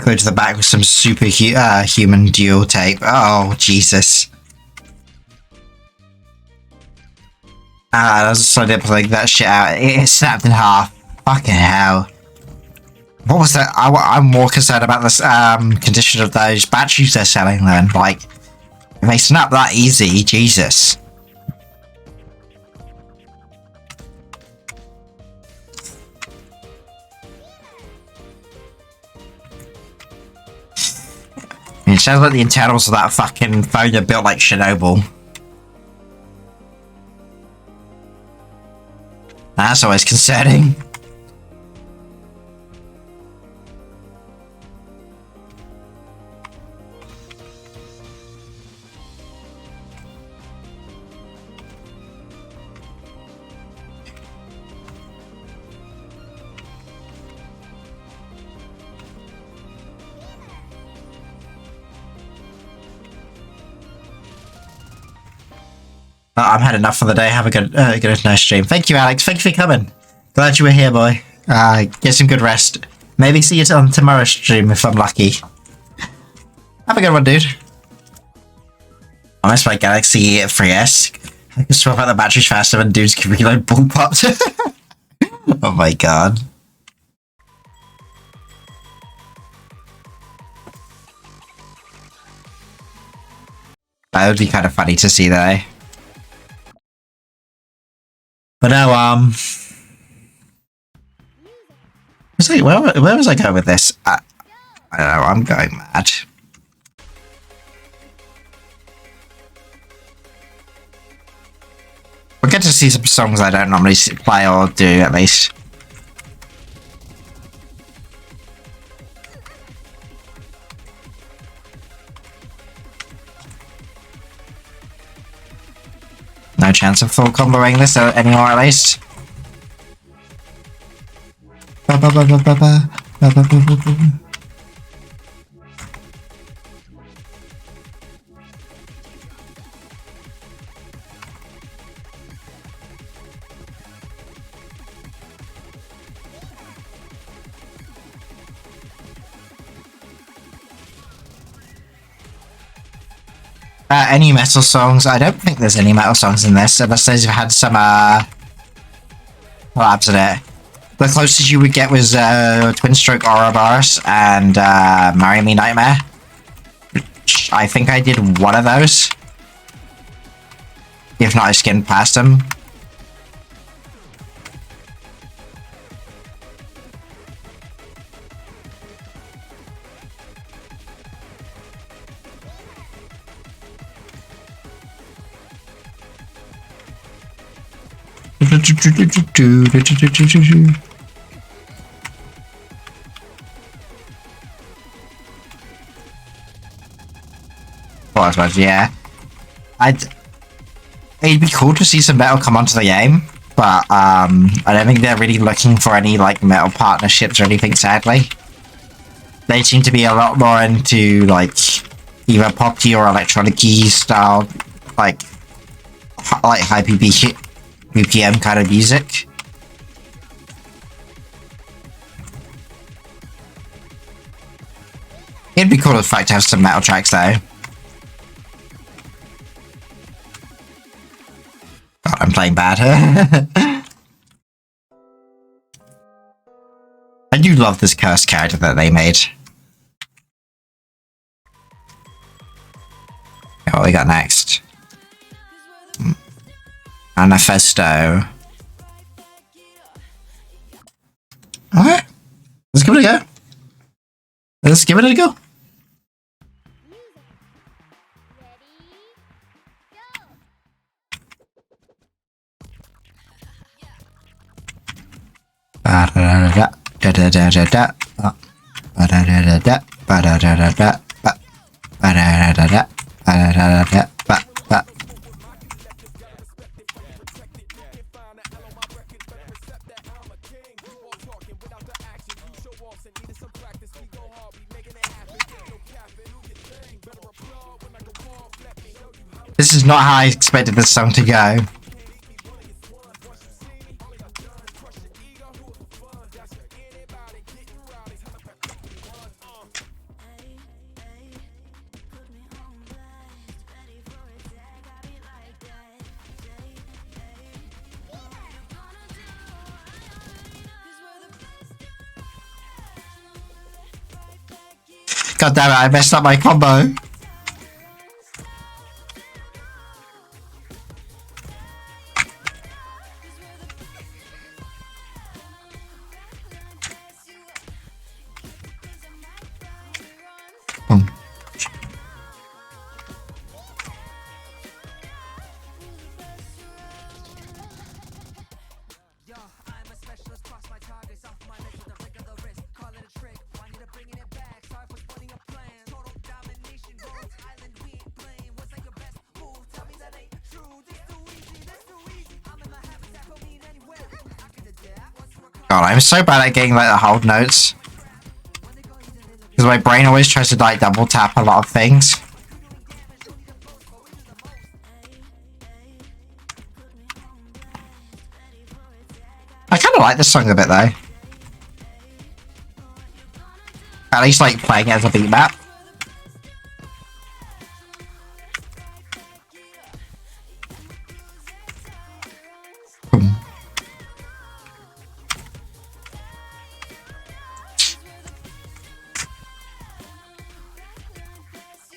Go to the back with some super human dual tape. Oh, Jesus. So I didn't play that shit out. It snapped in half. Fucking hell. What was that? I'm more concerned about this condition of those batteries they're selling then. Like, if they snap that easy, Jesus. It sounds like the internals of that fucking phone are built like Chernobyl. That's always concerning. I've had enough for the day. Have a good nice stream. Thank you, Alex. Thank you for coming. Glad you were here, boy. Get some good rest. Maybe see you on tomorrow's stream if I'm lucky. Have a good one, dude. I miss my Galaxy 3S. I can swap out the batteries faster than dudes can reload bullpups. Oh my god. That would be kind of funny to see, though. But no, where was I going with this? I don't know, I'm going mad. We'll get to see some songs I don't normally play or do, at least. No chance of full comboing this anymore, at least. Any metal songs? I don't think there's any metal songs in this, unless they've had some collabs in it. The closest you would get was Twin Stroke Ouroboros and Marry Me Nightmare, which which I think I did one of those. If not, I skimmed past them. Well, I suppose, yeah. It'd be cool to see some metal come onto the game, but I don't think they're really looking for any like metal partnerships or anything, sadly. They seem to be a lot more into like either poppy or electronic-y style, like high BPM kind of music. It'd be cool, in fact, to have some metal tracks though. God, I'm playing bad. I do love this cursed character that they made. What we got next? Manifesto. Alright. Let's give it a go. Let's give it a go. This is not how I expected this song to go. God damn it, I messed up my combo. Boom. God, I'm so bad at getting like the hold notes. Because my brain always tries to like double tap a lot of things. I kind of like this song a bit though. At least like playing it as a beat map. Boom.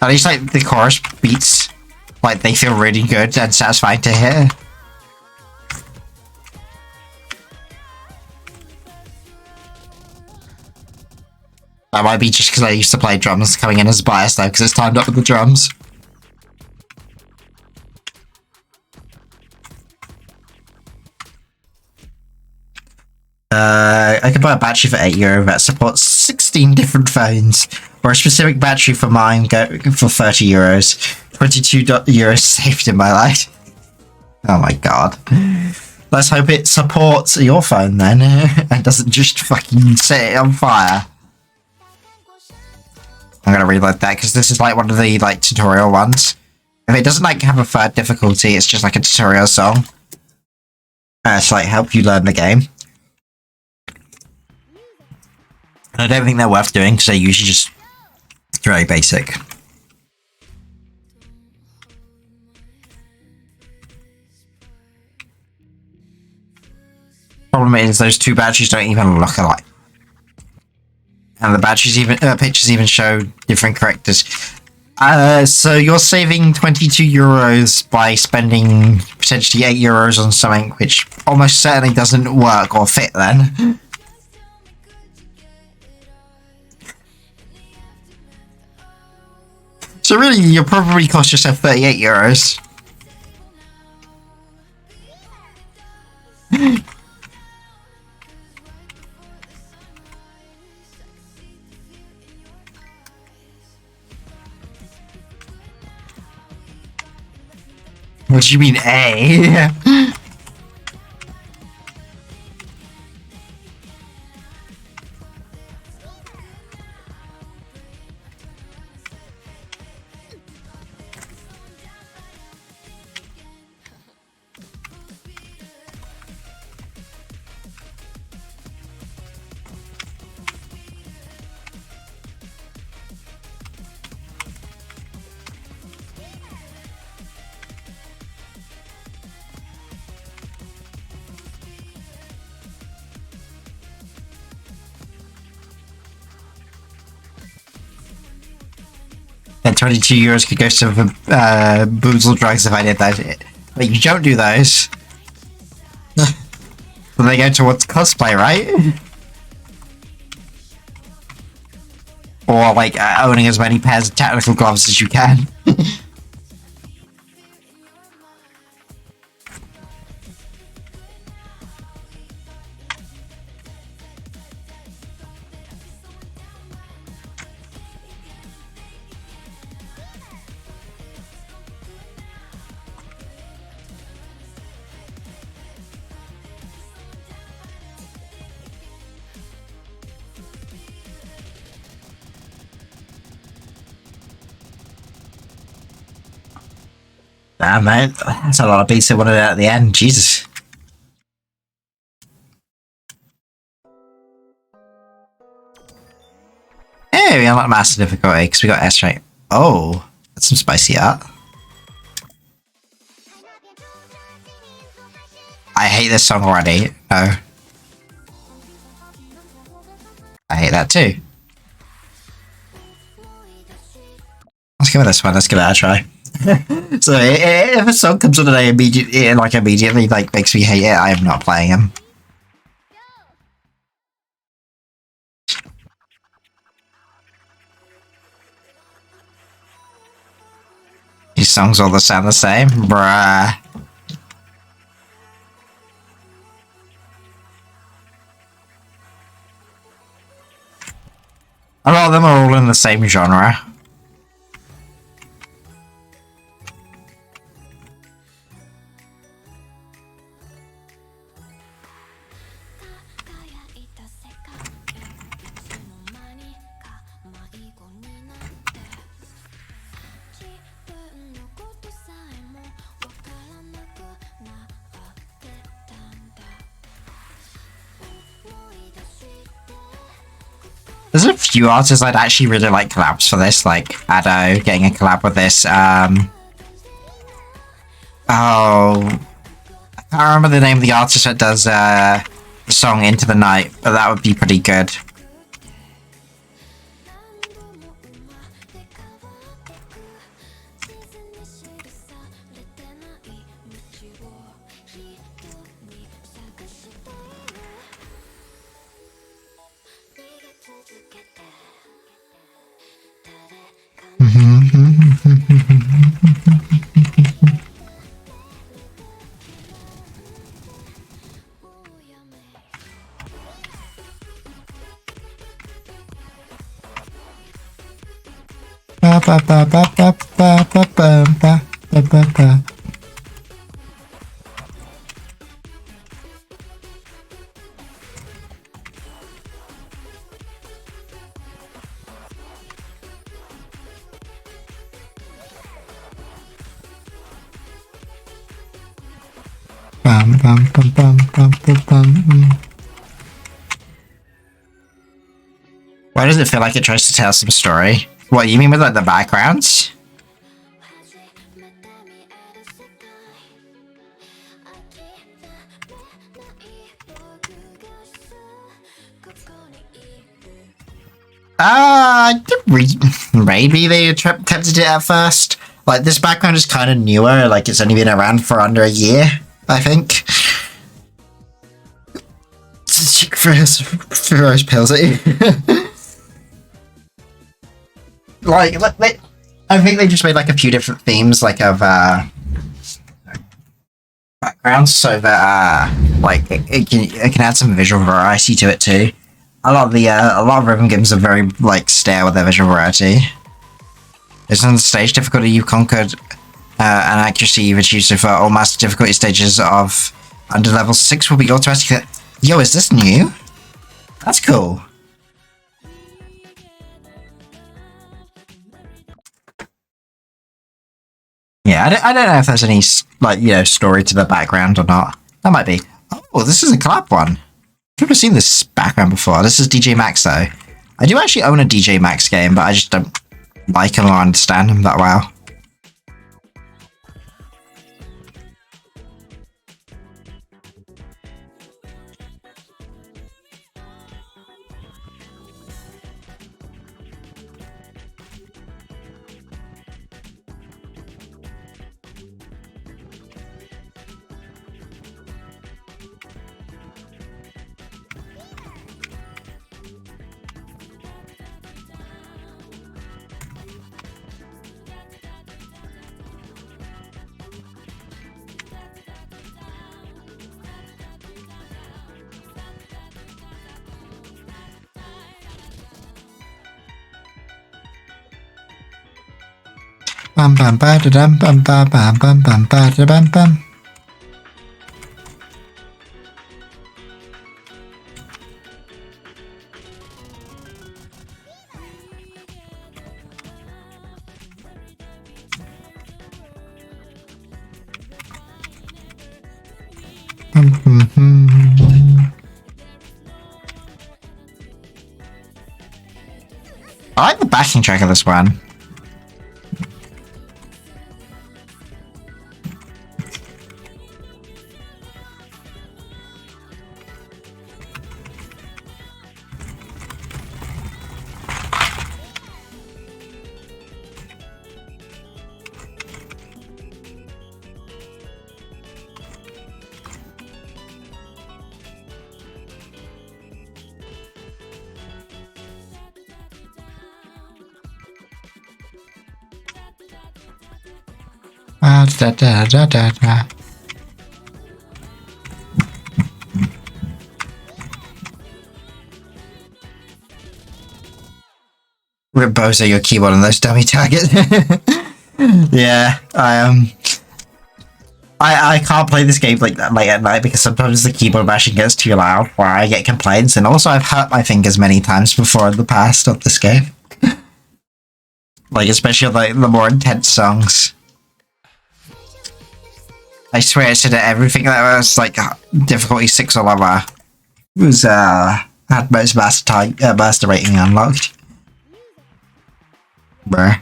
At least like the chorus beats, like they feel really good and satisfying to hear. That might be just because I used to play drums coming in as bias though, because it's timed up with the drums. I could buy a battery for €8 that supports 16 different phones, or a specific battery for mine go for €30. €22 saved in my life. Oh my god. Let's hope it supports your phone then, and doesn't just fucking set it on fire. I'm gonna reload that because this is like one of the like tutorial ones. If it doesn't like have a third difficulty, it's just like a tutorial song. To like help you learn the game. And I don't think they're worth doing because they're usually just very basic. Problem is those two batteries don't even look alike. And the batteries even pictures even show different characters. So you're saving 22 euros by spending potentially 8 euros on something which almost certainly doesn't work or fit then. So really, you'll probably cost yourself 38 euros. What do you mean, A? And 22 euros could go to booze or drugs if I did those. But you don't do those. So they go towards cosplay, right? Or like owning as many pairs of technical gloves as you can. Damn, man. That's a lot of beats I wanted at the end. Jesus. Hey, we unlocked master difficulty because we got S right. Oh, that's some spicy art. I hate this song already. No. I hate that too. Let's give it this one. Let's give it a try. So if a song comes on and I immediately like makes me hate it, I am not playing him. These songs all sound the same, bruh. A lot of them are all in the same genre. There's a few artists I'd actually really like collabs for this, like Ado getting a collab with this. Oh, I can't remember the name of the artist that does the song Into the Night, but that would be pretty good. Why does it feel like it tries to tell some story? What, you mean with like the backgrounds? Maybe they attempted it at first. Like, this background is kind of newer, like, it's only been around for under a year, I think. Throws pills at you. like, I think they just made, like, a few different themes, like, of, backgrounds, so that, like, it can add some visual variety to it, too. A lot of rhythm games are very, like, stale with their visual variety. It's on the stage difficulty you've conquered, and accuracy you've achieved so far. All master difficulty stages of under level 6 will be automatically... Yo, is this new? That's cool. Yeah, I don't know if there's any, like, you know, story to the background or not. That might be. Oh, this is a collab one. I've never seen this background before. This is DJ Max, though. I do actually own a DJ Max game, but I just don't like him or understand him that well. Bum bum ba da dum bum ba bum bum bum ba da bum bum. I like the backing track of this one. Da da da da da. Rip Bozo your keyboard on those dummy targets. Yeah, I can't play this game like that late at night because sometimes the keyboard mashing gets too loud where I get complaints, and also I've hurt my fingers many times before in the past of this game. Like, especially like the more intense songs. I swear I said that everything that was like difficulty 6 or lower was had most master rating unlocked. Bruh.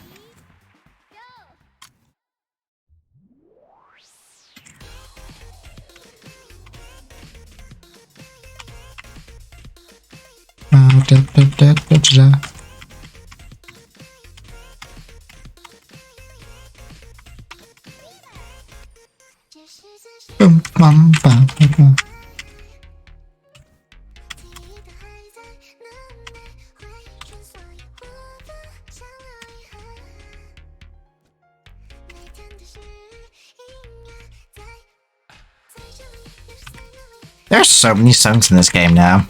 There's so many songs in this game now.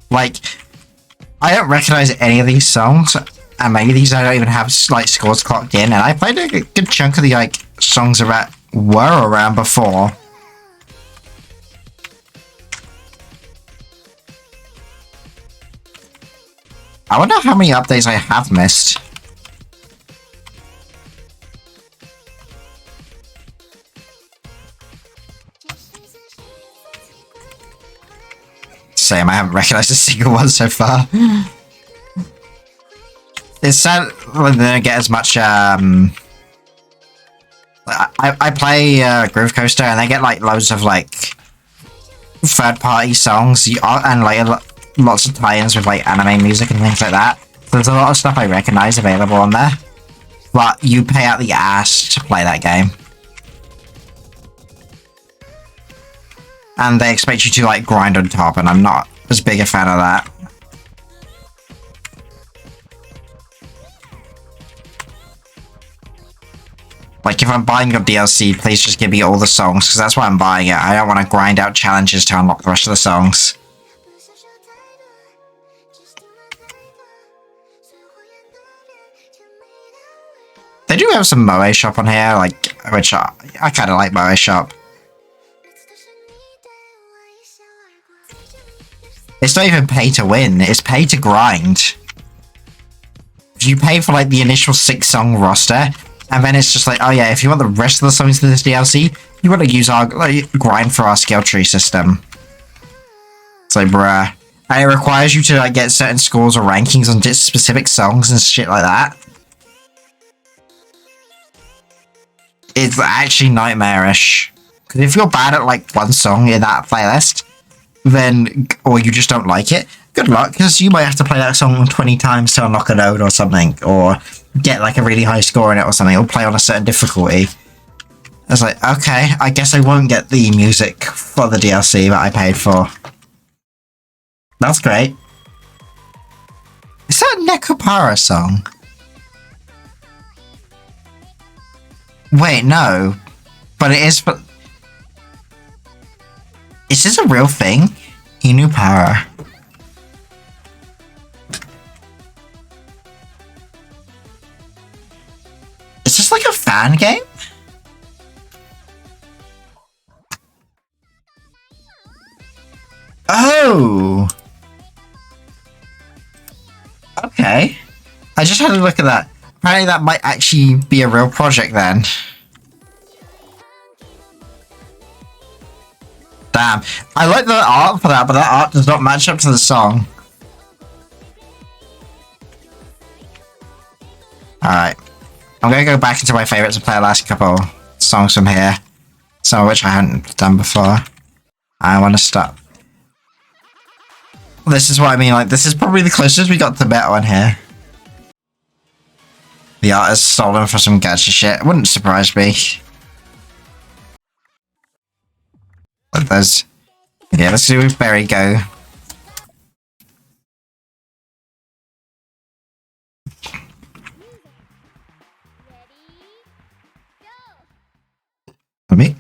Like, I don't recognize any of these songs, and maybe these I don't even have like scores clocked in, and I played a good chunk of the like songs that were around before. I wonder how many updates I have missed. Same, I haven't recognized a single one so far. It's sad when they don't get as much, I play Groove Coaster and they get like loads of like third-party songs and like lots of tie-ins with like anime music and things like that. So there's a lot of stuff I recognize available on there. But you pay out the ass to play that game. And they expect you to like grind on top, and I'm not as big a fan of that. Like, if I'm buying your DLC, please just give me all the songs, because that's why I'm buying it. I don't want to grind out challenges to unlock the rest of the songs. They do have some Moe Shop on here, like, which I kind of like Moe Shop. It's not even pay to win, it's pay to grind. You pay for like the initial 6-song roster, and then it's just like, oh yeah, if you want the rest of the songs in this DLC, you want to use our grind for our skill tree system. It's like, bruh. And it requires you to like get certain scores or rankings on just specific songs and shit like that. It's actually nightmarish. Because if you're bad at like one song in that playlist, then, or you just don't like it, good luck, because you might have to play that song 20 times to unlock a node or something, or get like a really high score in it or something, or play on a certain difficulty. It's like, okay, I guess I won't get the music for the DLC that I paid for. That's great. Is that a Nekopara song? Wait, no. But it is, but... Is this a real thing? Inupara. Is this like a fan game? Oh! Okay. I just had a look at that. Apparently that might actually be a real project then. Damn. I like the art for that, but that art does not match up to the song. Alright. I'm gonna go back into my favourites and play the last couple songs from here. Some of which I haven't done before. I want to stop. This is what I mean, like, this is probably the closest we got to the better one here. The art is stolen for some gacha shit. It wouldn't surprise me. But there's... Yeah, let's do Berry Go. For me?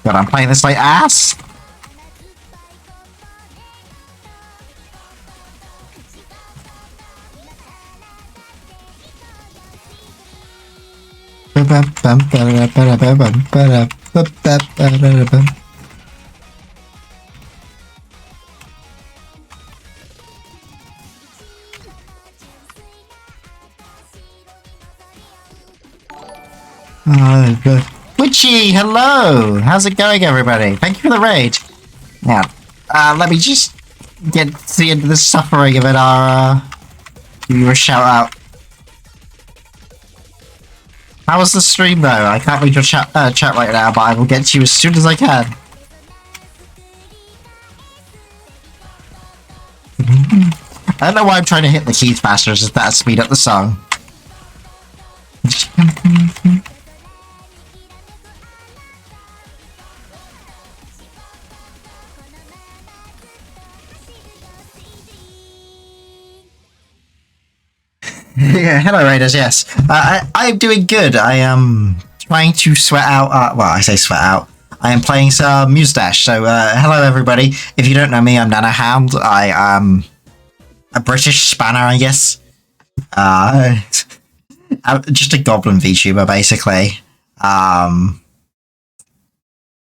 But I'm playing this like ass. Oh, good. Witchy, hello! How's it going, everybody? Thank you for the raid. Now, let me just get to the end of the suffering of it. I'll give you a shout out. How was the stream, though? I can't read your chat right now, but I will get to you as soon as I can. I don't know why I'm trying to hit the keys faster, it's just that speed up the song. Yeah, hello Raiders, yes. I'm doing good. I am trying to sweat out, well, I say sweat out. I am playing some Mustache. So, hello everybody. If you don't know me, I'm Nanohound. I am a British spanner, I guess. I'm just a goblin VTuber, basically.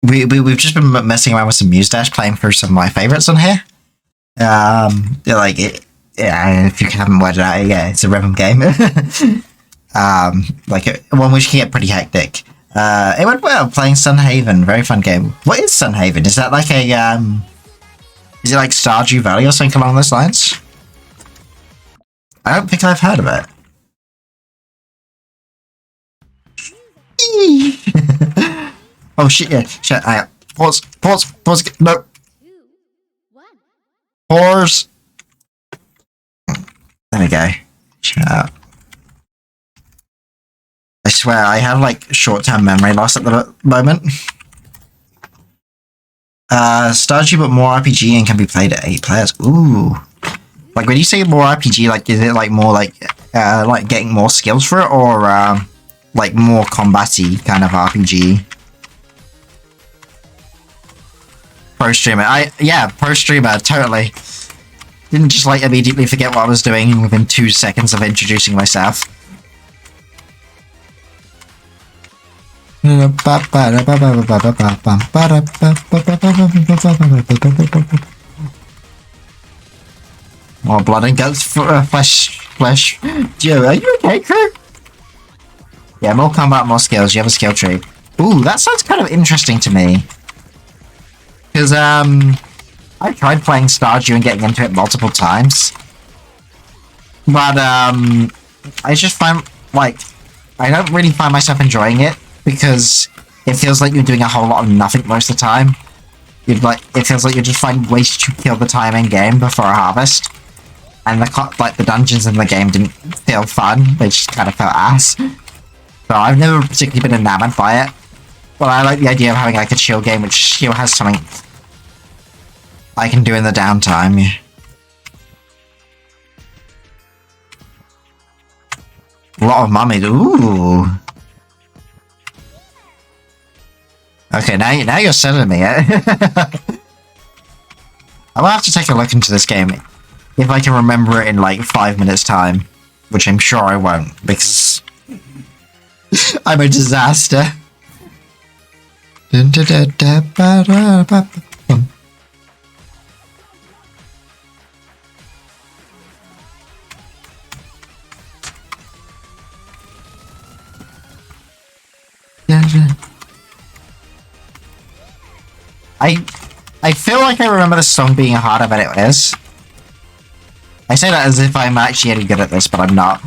We've just been messing around with some Mustache, playing through some of my favorites on here. Like it. Yeah, if you haven't worked it out, yeah, it's a rhythm game. Like one which can get pretty hectic. It went well playing Sunhaven, very fun game. What is Sunhaven? Is that like a is it like Stardew Valley or something along those lines? I don't think I've heard of it. Oh shit! Yeah, shit. Pause. No. Pause. There we go. Shut up. I swear, I have like short-term memory loss at the moment. Stardew, but more RPG and can be played at 8 players. Ooh. Like when you say more RPG, like is it like more like getting more skills for it, or like more combat-y kind of RPG? Pro streamer. Pro streamer, totally. Didn't just like immediately forget what I was doing within 2 seconds of introducing myself. Oh, blood and guts, flesh. Joe, are you okay, crew? Yeah, more combat, more skills. You have a skill tree. Ooh, that sounds kind of interesting to me. Because, I tried playing Stardew and getting into it multiple times. But, I just find, like, I don't really find myself enjoying it, because it feels like you're doing a whole lot of nothing most of the time. It feels like you're just finding ways to kill the time in game before a harvest. And the dungeons in the game didn't feel fun, they just kind of felt ass. So I've never particularly been enamored by it. But I like the idea of having like a chill game which still has something I can do in the downtime. A lot of mummies. Ooh. Okay, now you're selling me. I will have to take a look into this game if I can remember it in like 5 minutes time, which I'm sure I won't because I'm a disaster. I feel like I remember this song being harder than it is. I say that as if I'm actually any good at this, but I'm not.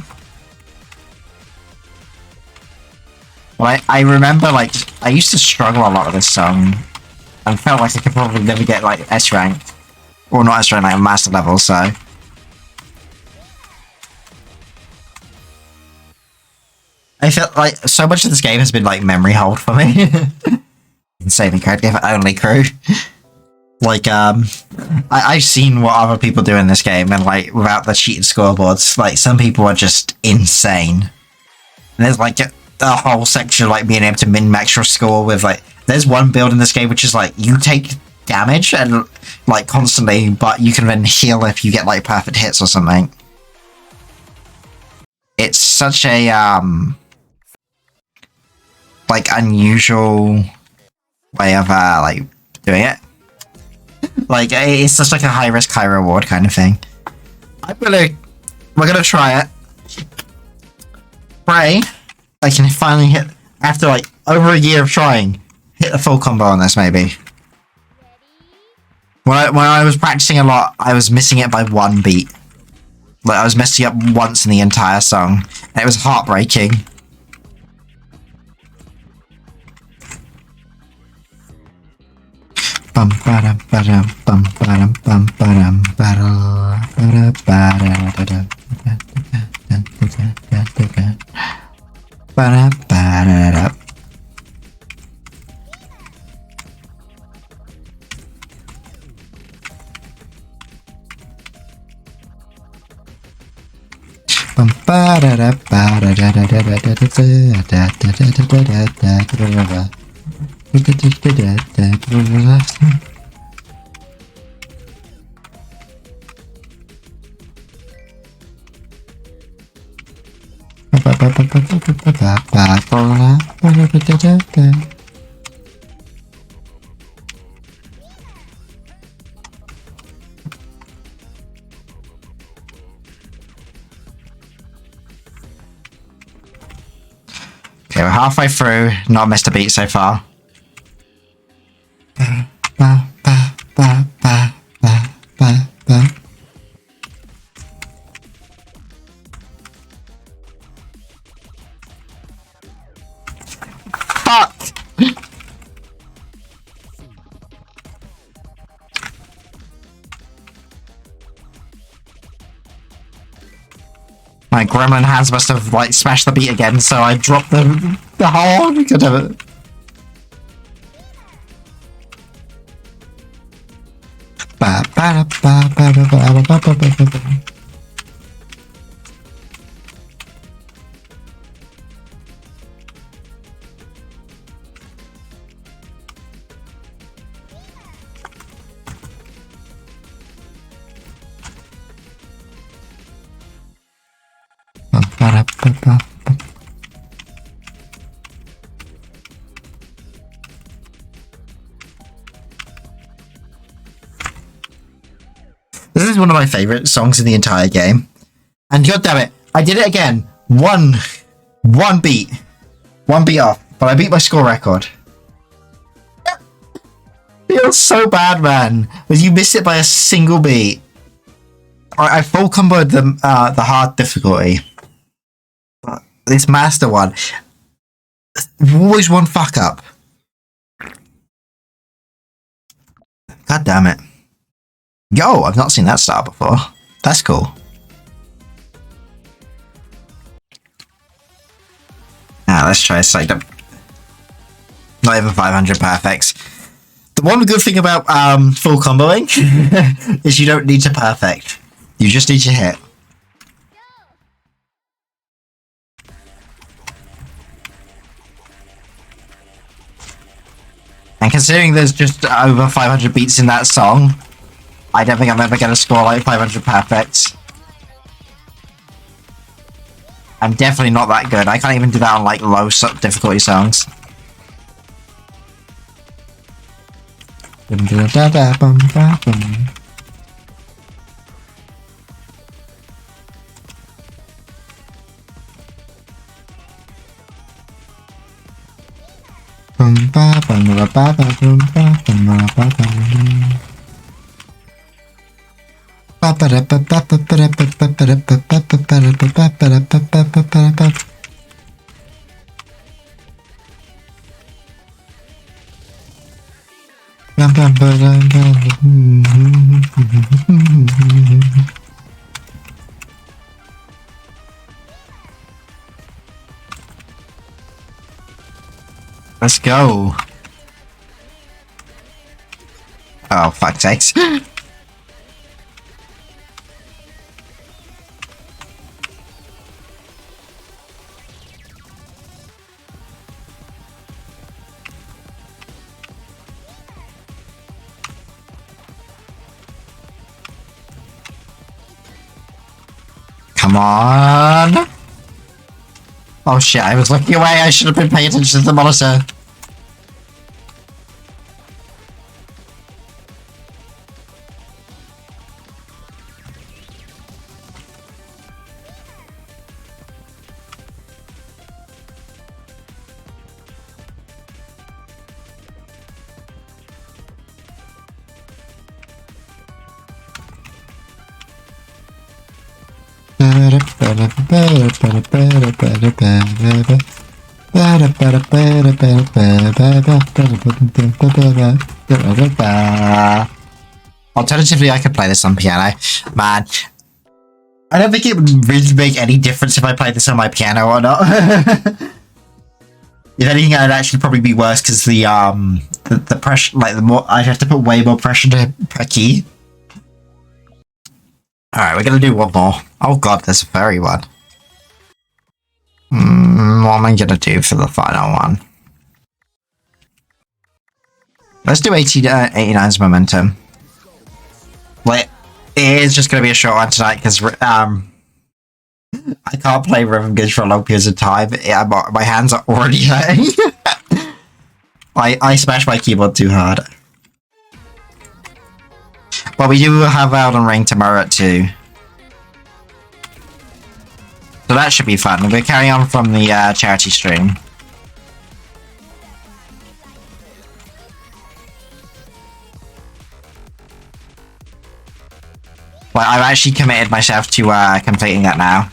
Well, I remember, like, I used to struggle a lot with this song, and felt like I could probably never get, like, S rank. Or not S rank, like, master level, so. I felt like so much of this game has been, like, memory hold for me. Insanely creative, only crew. Like, I've seen what other people do in this game, and, like, without the cheated scoreboards, like, some people are just insane. And there's, like, a whole section of, like, being able to min-max your score with, like, there's one build in this game which is, like, you take damage, and, like, constantly, but you can then heal if you get, like, perfect hits or something. It's such a, like, unusual way of, like, doing it. Like, it's just like a high risk, high reward kind of thing. We're gonna try it. Pray I can finally hit, after like over a year of trying, hit a full combo on this maybe. When I was practicing a lot, I was missing it by 1 beat. Like, I was messing up once in the entire song, and it was heartbreaking. Bum ba-dum ba-dum bum ba-dum bum ba-dum ba-da. Okay, we're halfway through. Not missed a beat so far. Fuck! My gremlin hands must have like smashed the beat again, so I dropped the whole because of it. This is one of my favorite songs in the entire game. And god damn it, I did it again. One beat. One beat off. But I beat my score record. Feels so bad, man. Because you missed it by a single beat. I full comboed the hard difficulty. But this master one, always one fuck up. God damn it. Yo, I've not seen that style before. That's cool. Now let's try a side up. Not even 500 perfects. The one good thing about full comboing is you don't need to perfect. You just need to hit. And considering there's just over 500 beats in that song, I don't think I'm ever going to score like 500 perfects. I'm definitely not that good. I can't even do that on like low difficulty songs. Let's go. Oh, fuck's sakes. Come on. Oh shit, I was looking away. I should have been paying attention to the monitor. Alternatively, I could play this on piano. Man, I don't think it would really make any difference if I played this on my piano or not. If anything, I'd actually probably be worse because the pressure, like the more I'd have to put way more pressure per key. All right, we're gonna do one more. Oh god, there's a fairy one. What am I gonna do for the final one? Let's do 89's momentum. Like, it is just going to be a short one tonight because I can't play rhythm games for long periods of time. Yeah, my hands are already hurting. I smashed my keyboard too hard. But we do have Elden Ring tomorrow at 2. So that should be fun. We're carrying on from the charity stream. Well, I've actually committed myself to completing that now.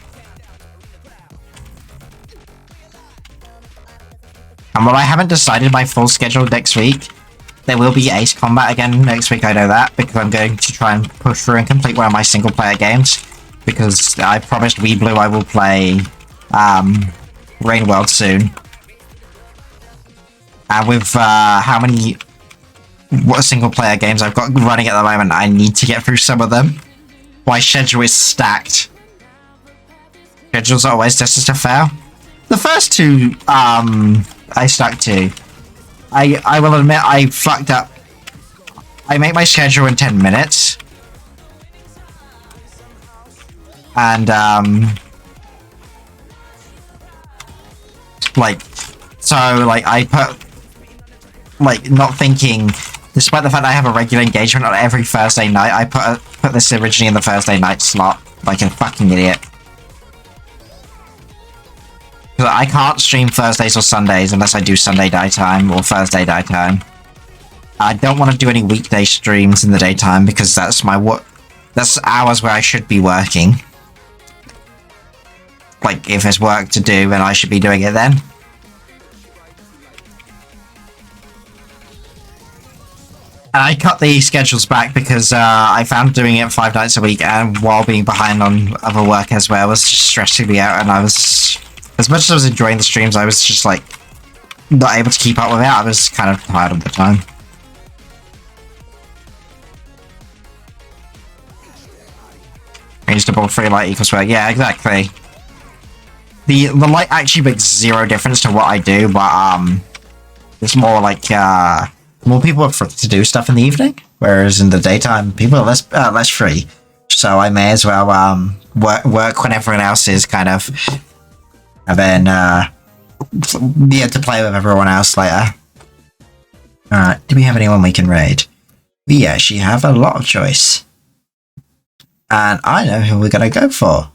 And while I haven't decided my full schedule next week, there will be Ace Combat again next week, I know that, because I'm going to try and push through and complete one of my single-player games. Because I promised Weeblue I will play Rain World soon. And with how many single-player games I've got running at the moment, I need to get through some of them. My schedule is stacked. Schedules are always destined to fail. The first 2, I stuck to. I will admit I fucked up. I make my schedule in 10 minutes. And, like, so, like, I put, like, not thinking, despite the fact that I have a regular engagement on every Thursday night, I put this originally in the Thursday night slot, like a fucking idiot. I can't stream Thursdays or Sundays unless I do Sunday daytime or Thursday daytime. I don't want to do any weekday streams in the daytime because that's that's hours where I should be working. Like, if there's work to do, then I should be doing it then. And I cut the schedules back because I found doing it 5 nights a week and while being behind on other work as well was just stressing me out, and I was... As much as I was enjoying the streams, I was just, like, not able to keep up with it. I was kind of tired of the time. Reasonable free light equals work. Yeah, exactly. The light actually makes zero difference to what I do, but, it's more like, more people are free to do stuff in the evening, whereas in the daytime, people are less free. So I may as well, work when everyone else is kind of... And then, be able to play with everyone else later. Alright, do we have anyone we can raid? We actually have a lot of choice. And I know who we're gonna go for.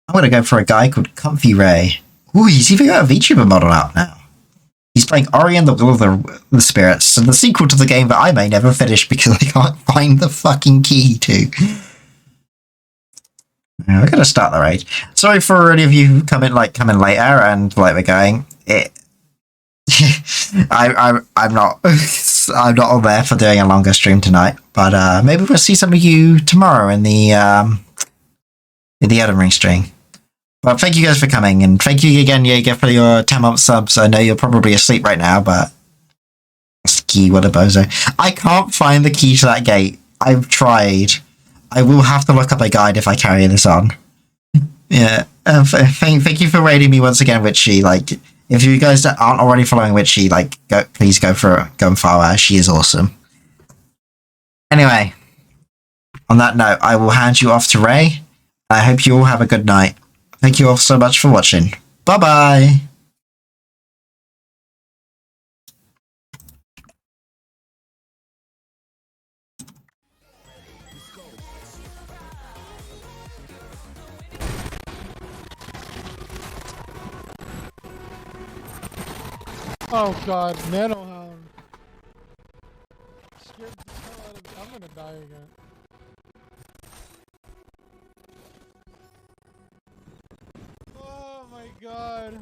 I'm gonna go for a guy called Comfy Ray. Ooh, he's even got a VTuber model out now. He's playing Ori and the Will of the Spirits, and the sequel to the game that I may never finish because I can't find the fucking key to. Yeah, we're gonna start the raid. Sorry for any of you who come in later and like we're going. I'm not I'm not on there for doing a longer stream tonight, but maybe we'll see some of you tomorrow in the Elden Ring stream. Well, thank you guys for coming, and thank you again, Jaeger, for your 10-month subs. I know you're probably asleep right now, but key, what a bozo. I can't find the key to that gate. I've tried. I will have to look up a guide if I carry this on. Yeah. Thank you for raiding me once again, Witchy. Like, if you guys aren't already following Witchy, like, please go and follow her. She is awesome. Anyway, on that note, I will hand you off to Ray. I hope you all have a good night. Thank you all so much for watching. Bye-bye! Oh god, Nanohound. Scared the hell out of me. I'm gonna die again. Oh my god.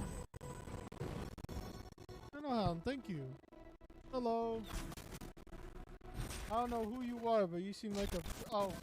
Nanohound, thank you. Hello. I don't know who you are, but you seem like a... Oh.